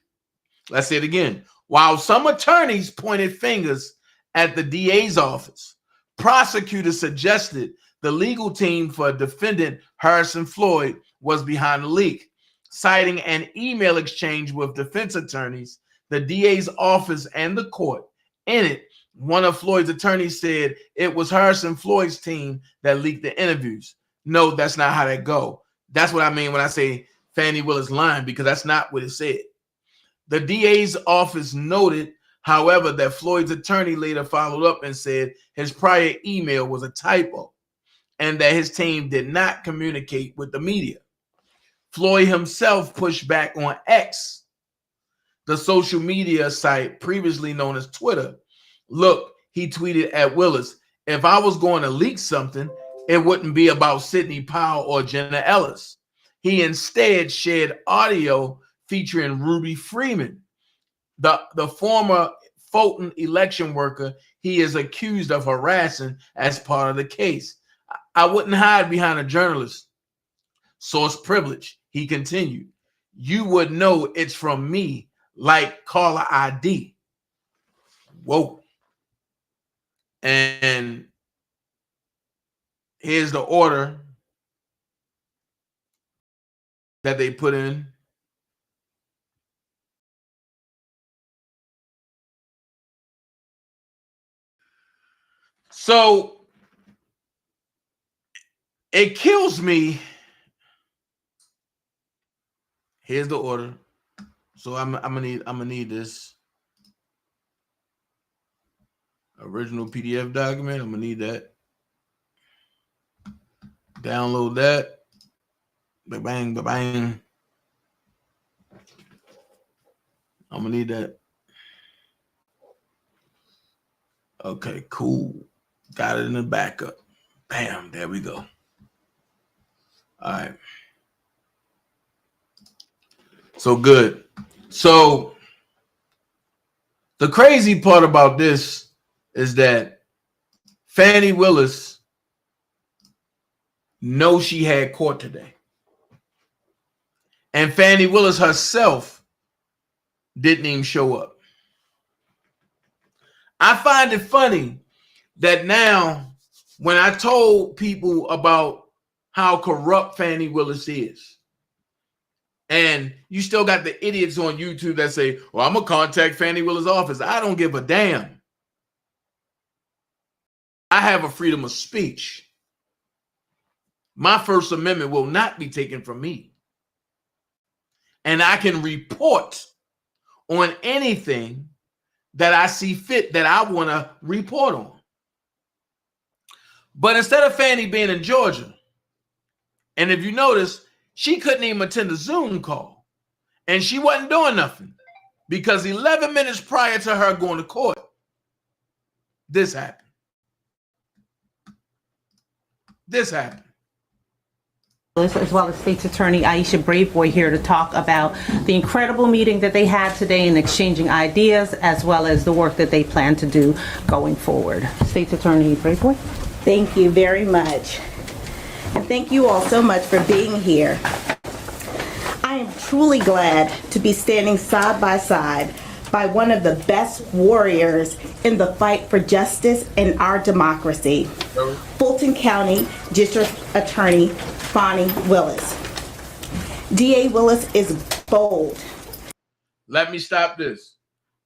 Let's say it again. While some attorneys pointed fingers at the DA's office, prosecutors suggested the legal team for defendant Harrison Floyd was behind the leak. Citing an email exchange with defense attorneys, the DA's office, and the court. In it, one of Floyd's attorneys said it was Harrison Floyd's team that leaked the interviews. No, that's not how that go. That's what I mean when I say Fanni Willis lying, because that's not what it said. The DA's office noted, however, that Floyd's attorney later followed up and said his prior email was a typo and that his team did not communicate with the media. Floyd himself pushed back on X, the social media site previously known as Twitter. Look, he tweeted at Willis, if I was going to leak something, it wouldn't be about Sidney Powell or Jenna Ellis. He instead shared audio featuring Ruby Freeman, the former Fulton election worker he is accused of harassing as part of the case. I wouldn't hide behind a journalist. Source privilege, he continued. You would know it's from me, like caller ID. Whoa. And here's the order that they put in. So it kills me. Here's the order. So I'm gonna need this original PDF document. I'm gonna need that. Download that. Bang, bang, bang. I'm gonna need that. Okay, cool. Got it in the backup. Bam, there we go. All right. So good. So the crazy part about this is that Fanni Willis knows she had court today. And Fanni Willis herself didn't even show up. I find it funny that now when I told people about how corrupt Fanni Willis is, and you still got the idiots on YouTube that say, well, I'm going to contact Fanni Willis' office. I don't give a damn. I have a freedom of speech. My First Amendment will not be taken from me. And I can report on anything that I see fit that I want to report on. But instead of Fanni being in Georgia, and if you notice, she couldn't even attend a Zoom call. And she wasn't doing nothing because 11 minutes prior to her going to court, this happened. This happened. As well as State's Attorney Aisha Braveboy here to talk about the incredible meeting that they had today and exchanging ideas, as well as the work that they plan to do going forward. State's Attorney Braveboy. Thank you very much. And thank you all so much for being here. I am truly glad to be standing side by side by one of the best warriors in the fight for justice in our democracy, Fulton County District Attorney Fanni Willis. DA Willis is bold. Let me stop this.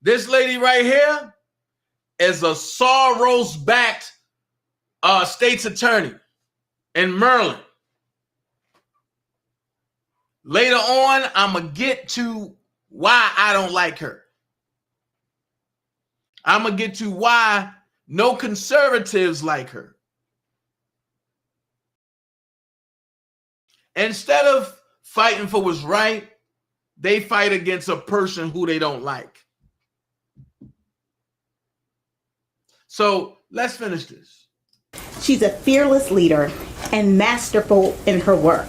This lady right here is a Soros-backed state's attorney in Maryland. Later on, I'm going to get to why I don't like her. I'm going to get to why no conservatives like her. Instead of fighting for what's right, they fight against a person who they don't like. So let's finish this. She's a fearless leader and masterful in her work.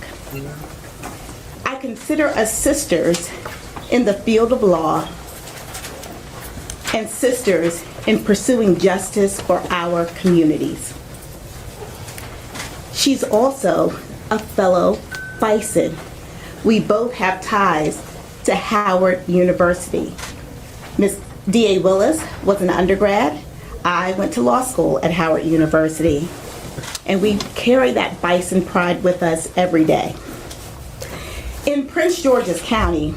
I consider us sisters in the field of law and sisters in pursuing justice for our communities. She's also a fellow Bison. We both have ties to Howard University. Miss D.A. Willis was an undergrad. I went to law school at Howard University. And we carry that Bison pride with us every day. In Prince George's County,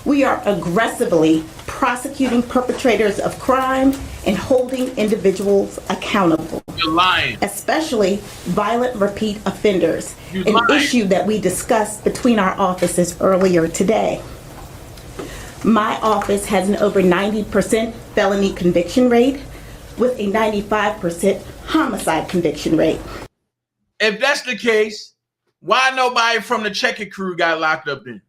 we are aggressively prosecuting perpetrators of crime and holding individuals accountable. You're lying. Especially violent repeat offenders, an issue that we discussed between our offices earlier today. My office has an over 90% felony conviction rate with a 95% homicide conviction rate. If that's the case, why nobody from the Checker crew got locked up then?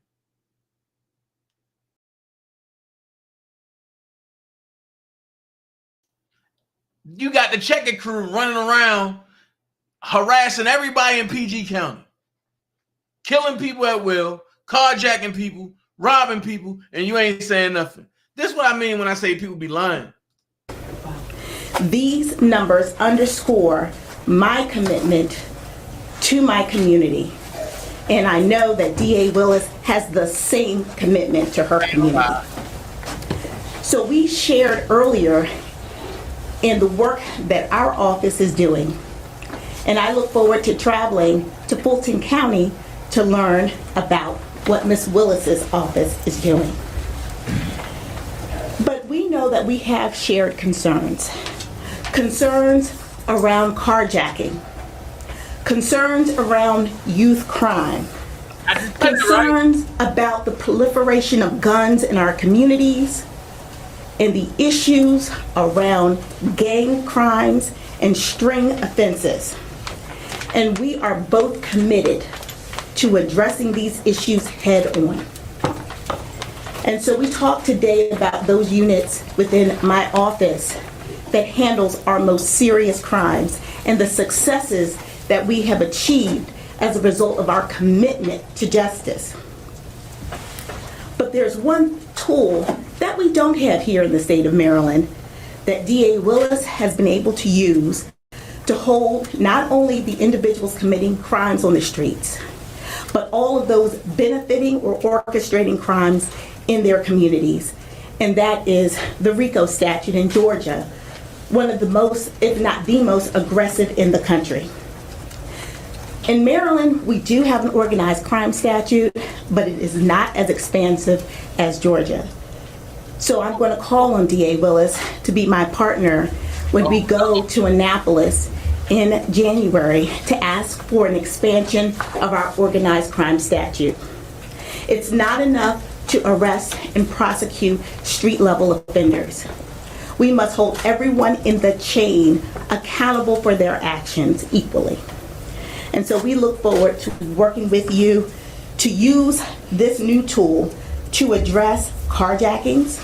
You got the Checker crew running around harassing everybody in PG County, killing people at will, carjacking people, robbing people, and you ain't saying nothing. This is what I mean when I say people be lying. These numbers underscore my commitment to my community. And I know that D.A. Willis has the same commitment to her community. So we shared earlier in the work that our office is doing. And I look forward to traveling to Fulton County to learn about what Ms. Willis's office is doing. But we know that we have shared concerns. Concerns around carjacking. Concerns around youth crime. Concerns about the proliferation of guns in our communities, and the issues around gang crimes and string offenses. And we are both committed to addressing these issues head on. And so we talked today about those units within my office that handles our most serious crimes and the successes that we have achieved as a result of our commitment to justice. But there's one tool that we don't have here in the state of Maryland that D.A. Willis has been able to use to hold not only the individuals committing crimes on the streets, but all of those benefiting or orchestrating crimes in their communities. And that is the RICO statute in Georgia, one of the most, if not the most, aggressive in the country. In Maryland, we do have an organized crime statute, but it is not as expansive as Georgia. So I'm going to call on D.A. Willis to be my partner when we go to Annapolis in January to ask for an expansion of our organized crime statute. It's not enough to arrest and prosecute street-level offenders. We must hold everyone in the chain accountable for their actions equally. And so we look forward to working with you to use this new tool to address carjackings,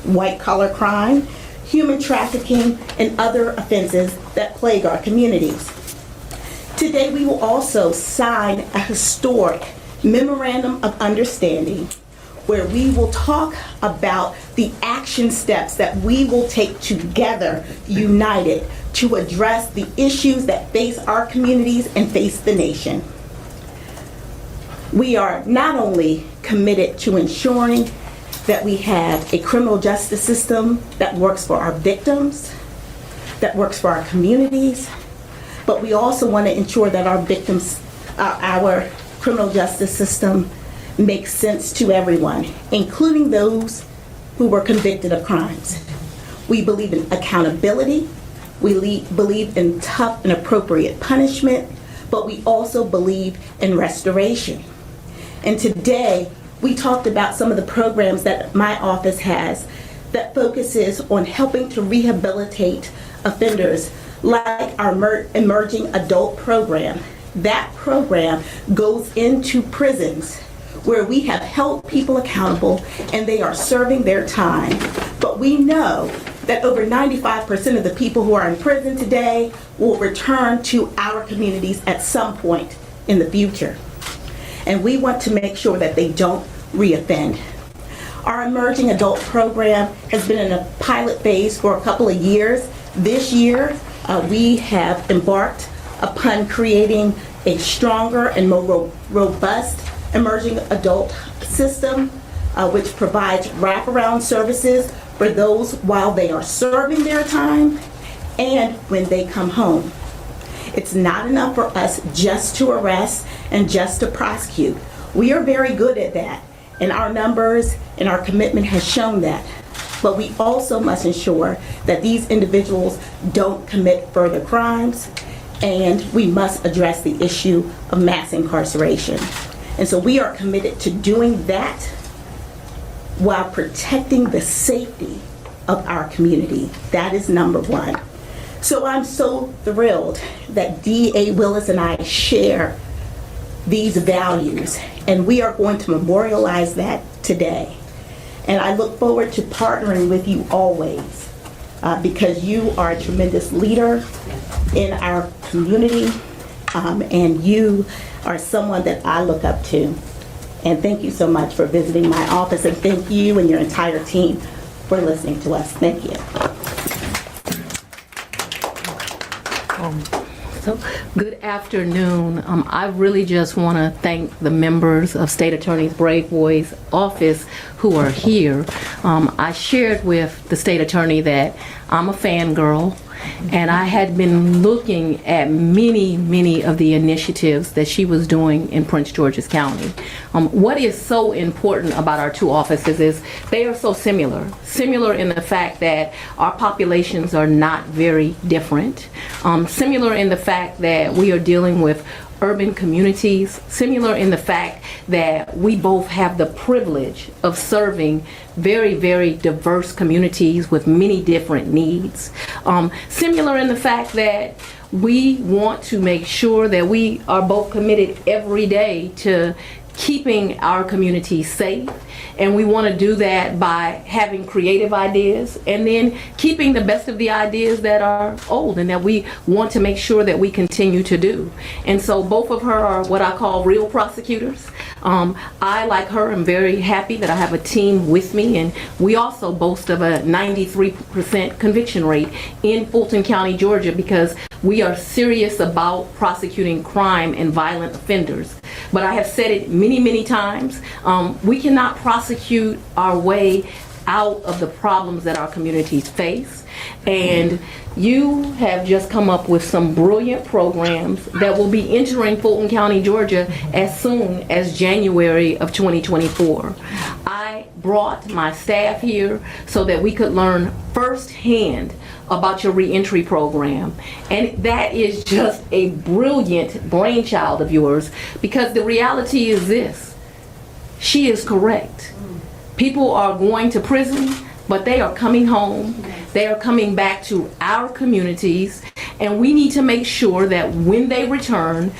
white-collar crime, human trafficking, and other offenses that plague our communities. Today, we will also sign a historic memorandum of understanding where we will talk about the action steps that we will take together, united, to address the issues that face our communities and face the nation. We are not only committed to ensuring that we have a criminal justice system that works for our victims, that works for our communities, but we also want to ensure that our victims, our criminal justice system make sense to everyone, including those who were convicted of crimes. We believe in accountability. We believe in tough and appropriate punishment, but we also believe in restoration. And today, we talked about some of the programs that my office has that focuses on helping to rehabilitate offenders, like our emerging adult program. That program goes into prisons where we have held people accountable and they are serving their time. But we know that over 95% of the people who are in prison today will return to our communities at some point in the future. And we want to make sure that they don't reoffend. Our emerging adult program has been in a pilot phase for a couple of years. This year, we have embarked upon creating a stronger and more robust emerging adult system, which provides wraparound services for those while they are serving their time and when they come home. It's not enough for us just to arrest and just to prosecute. We are very good at that, and our numbers and our commitment has shown that. But we also must ensure that these individuals don't commit further crimes, and we must address the issue of mass incarceration. And so we are committed to doing that while protecting the safety of our community. That is number one. So I'm so thrilled that DA Willis and I share these values, and we are going to memorialize that today. And I look forward to partnering with you always, because you are a tremendous leader in our community, and you are someone that I look up to. And thank you so much for visiting my office, and thank you and your entire team for listening to us. Thank you. So, good afternoon. I really just want to thank the members of State Attorney Brave Boy's office who are here. I shared with the State Attorney that I'm a fangirl, and I had been looking at many of the initiatives that she was doing in Prince George's County. What is so important about our two offices is they are so similar in the fact that our populations are not very different, similar in the fact that we are dealing with urban communities, similar in the fact that we both have the privilege of serving very diverse communities with many different needs. Similar in the fact that we want to make sure that we are both committed every day to keeping our community safe, and we want to do that by having creative ideas and then keeping the best of the ideas that are old and that we want to make sure that we continue to do. And so both of her are what I call real prosecutors. I, like her, am very happy that I have a team with me, and we also boast of a 93% conviction rate in Fulton County, Georgia, because we are serious about prosecuting crime and violent offenders. But I have said it many times, we cannot prosecute our way out of the problems that our communities face. And you have just come up with some brilliant programs that will be entering Fulton County, Georgia as soon as January of 2024. I brought my staff here so that we could learn firsthand about your reentry program. And that is just a brilliant brainchild of yours, because the reality is this: she is correct. People are going to prison, but they are coming home. They are coming back to our communities, and we need to make sure that when they return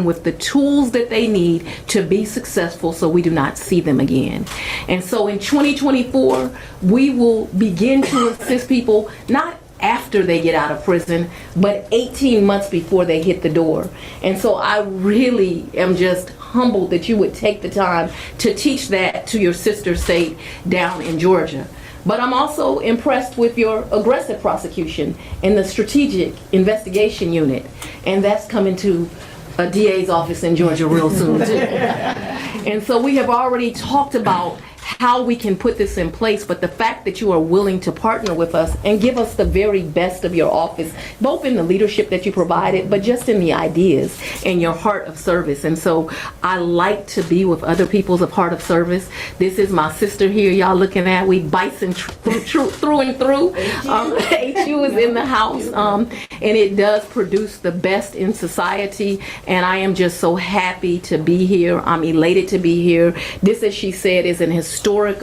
with the tools that they need to be successful, so we do not see them again. And so in 2024, we will begin to assist people not after they get out of prison, but 18 months before they hit the door. And so I really am just humbled that you would take the time to teach that to your sister state down in Georgia. But I'm also impressed with your aggressive prosecution in the Strategic Investigation Unit, and that's coming to a DA's office in Georgia real soon too. And so we have already talked about how we can put this in place, but the fact that you are willing to partner with us and give us the very best of your office, both in the leadership that you provided, but just in the ideas and your heart of service. And so I like to be with other people's of heart of service. This is my sister here, y'all looking at. We bison through and through. HU is in the house, and it does produce the best in society. And I am just so happy to be here. I'm elated to be here. This, as she said, is an historic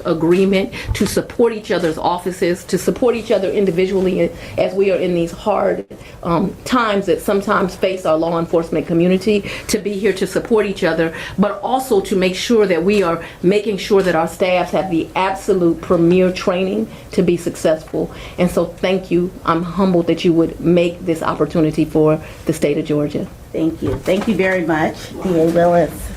agreement to support each other's offices, to support each other individually as we are in these hard times that sometimes face our law enforcement community, to be here to support each other, but also to make sure that we are making sure that our staffs have the absolute premier training to be successful. And so thank you. I'm humbled that you would make this opportunity for the state of Georgia. Thank you. Thank you very much, DA Willis.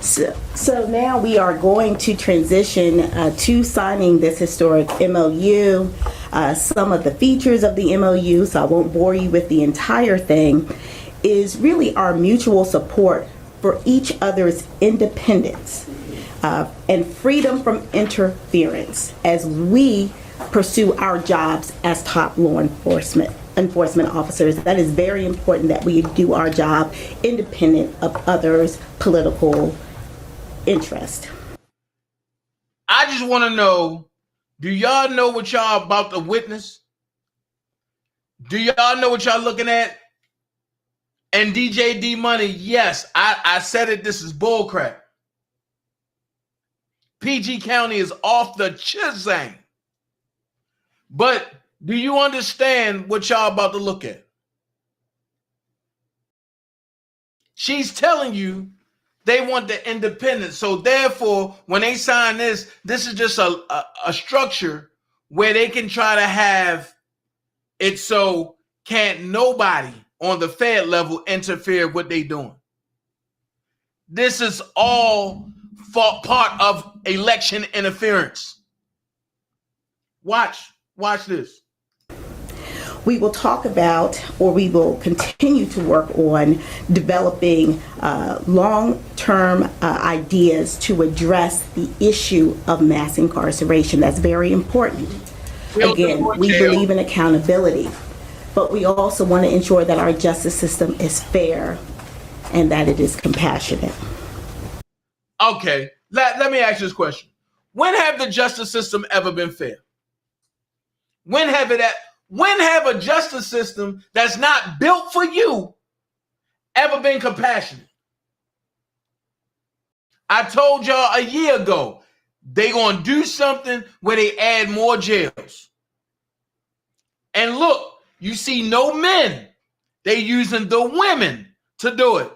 So now we are going to transition to signing this historic MOU. Some of the features of the MOU, so I won't bore you with the entire thing, is really our mutual support for each other's independence and freedom from interference as we pursue our jobs as top law enforcement officers. That is very important, that we do our job independent of others' political interest. I just want to know, do y'all know what y'all about to witness? Do y'all know what y'all looking at? And DJ D Money, yes, I said it, this is bullcrap. PG County is off the chisang. But do you understand what y'all about to look at? She's telling you they want the independence. So therefore, when they sign this, this is just a structure where they can try to have it so can't nobody on the Fed level interfere with what they doing. This is all part of election interference. Watch this. We will talk about, or we will continue to work on developing long-term ideas to address the issue of mass incarceration. That's very important. Again, we believe in accountability, but we also want to ensure that our justice system is fair and that it is compassionate. Okay, let me ask you this question. When have the justice system ever been fair? When have a justice system that's not built for you ever been compassionate? I told y'all a year ago, they gonna do something where they add more jails. And look, you see no men. They using the women to do it.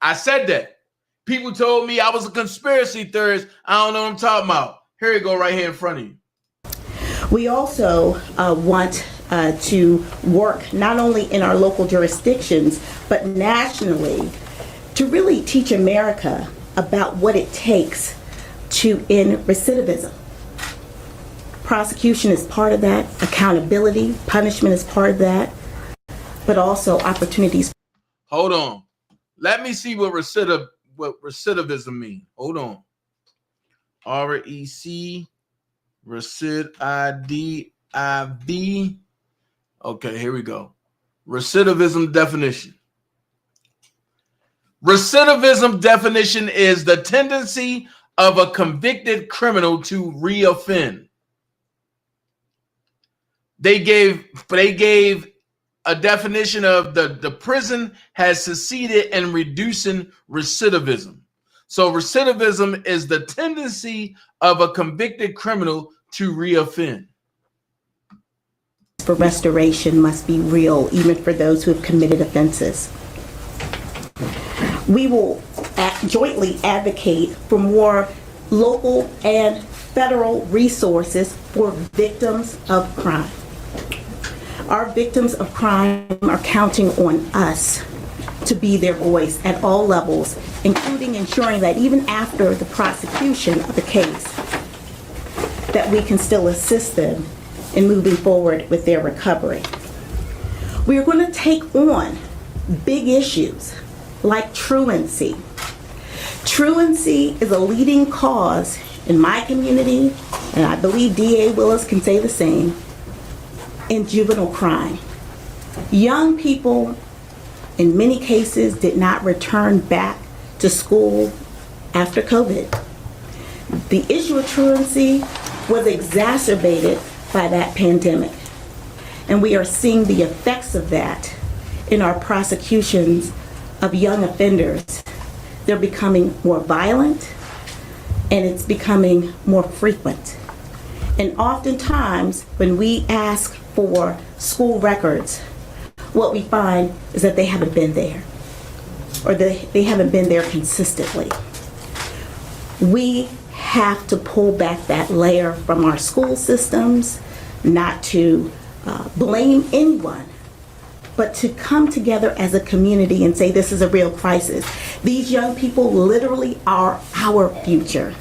I said that. People told me I was a conspiracy theorist. I don't know what I'm talking about. Here you go, right here in front of you. We also want to work not only in our local jurisdictions, but nationally to really teach America about what it takes to end recidivism. Prosecution is part of that, accountability, punishment is part of that, but also opportunities. Hold on. Let me see what recidivism means. Hold on. REC, recidiv. Okay, here we go. Recidivism definition. Recidivism definition is the tendency of a convicted criminal to reoffend. They gave a definition of the prison has succeeded in reducing recidivism. So recidivism is the tendency of a convicted criminal to reoffend. For restoration must be real, even for those who have committed offenses. We will jointly advocate for more local and federal resources for victims of crime. Our victims of crime are counting on us to be their voice at all levels, including ensuring that even after the prosecution of the case, that we can still assist them in moving forward with their recovery. We are going to take on big issues like truancy. Truancy is a leading cause in my community, and I believe DA Willis can say the same, in juvenile crime. Young people, in many cases, did not return back to school after COVID. The issue of truancy was exacerbated by that pandemic, and we are seeing the effects of that in our prosecutions of young offenders. They're becoming more violent, and it's becoming more frequent. And oftentimes, when we ask for school records, what we find is that they haven't been there, or they haven't been there consistently. We have to pull back that layer from our school systems, not to blame anyone, but to come together as a community and say this is a real crisis. These young people literally are our future,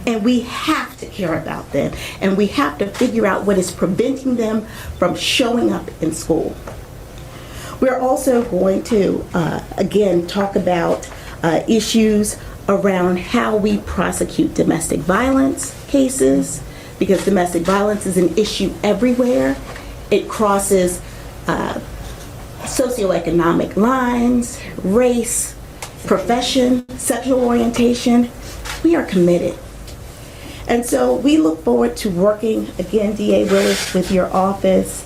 and we have to care about them, and we have to figure out what is preventing them from showing up in school. We're also going to, again, talk about issues around how we prosecute domestic violence cases, because domestic violence is an issue everywhere. It crosses socioeconomic lines, race, profession, sexual orientation. We are committed. And so we look forward to working, again, DA Willis, with your office.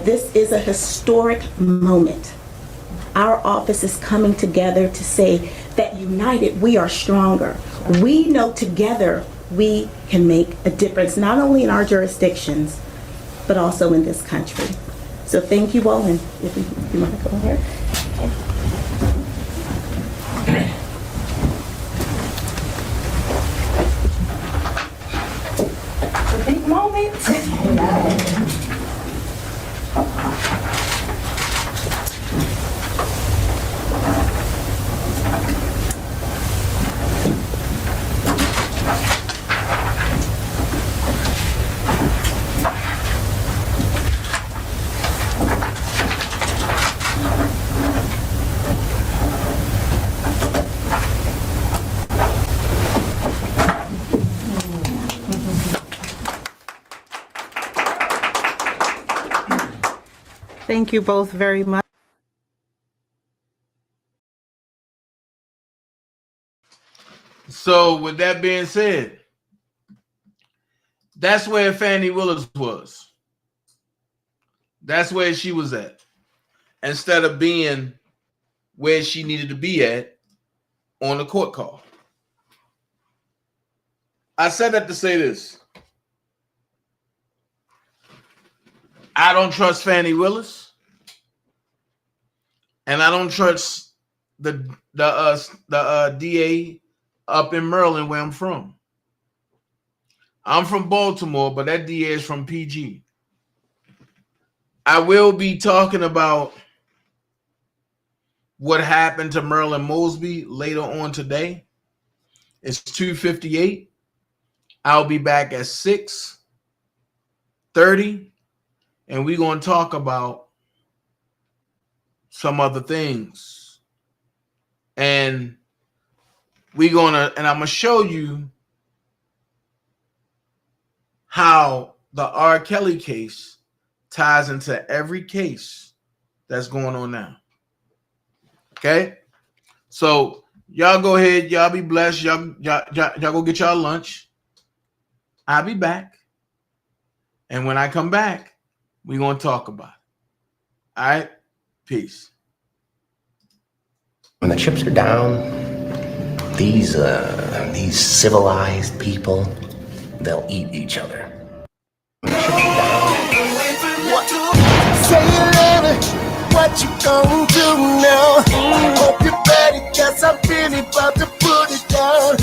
This is a historic moment. Our office is coming together to say that united, we are stronger. We know together we can make a difference, not only in our jurisdictions, but also in this country. So thank you all, and if you want to go ahead. A big moment. Thank you both very much. So with that being said, that's where Fanni Willis was. That's where she was at. Instead of being where she needed to be at on the court call. I said that to say this. I don't trust Fanni Willis, and I don't trust the DA up in Maryland, where I'm from. I'm from Baltimore, but that DA is from PG. I will be talking about what happened to Merlin Mosby later on today. It's 2:58. I'll be back at 6:30, and we're going to talk about some other things. And I'm going to show you how the R. Kelly case ties into every case that's going on now. Okay? So y'all go ahead. Y'all be blessed. Y'all go get y'all lunch. I'll be back. And when I come back, we're going to talk about it. All right? Peace. When the chips are down, these civilized people, they'll eat each other. When the chips are down. Say it, what you gonna do now? Hope you're ready, cause I'm really about to put it down.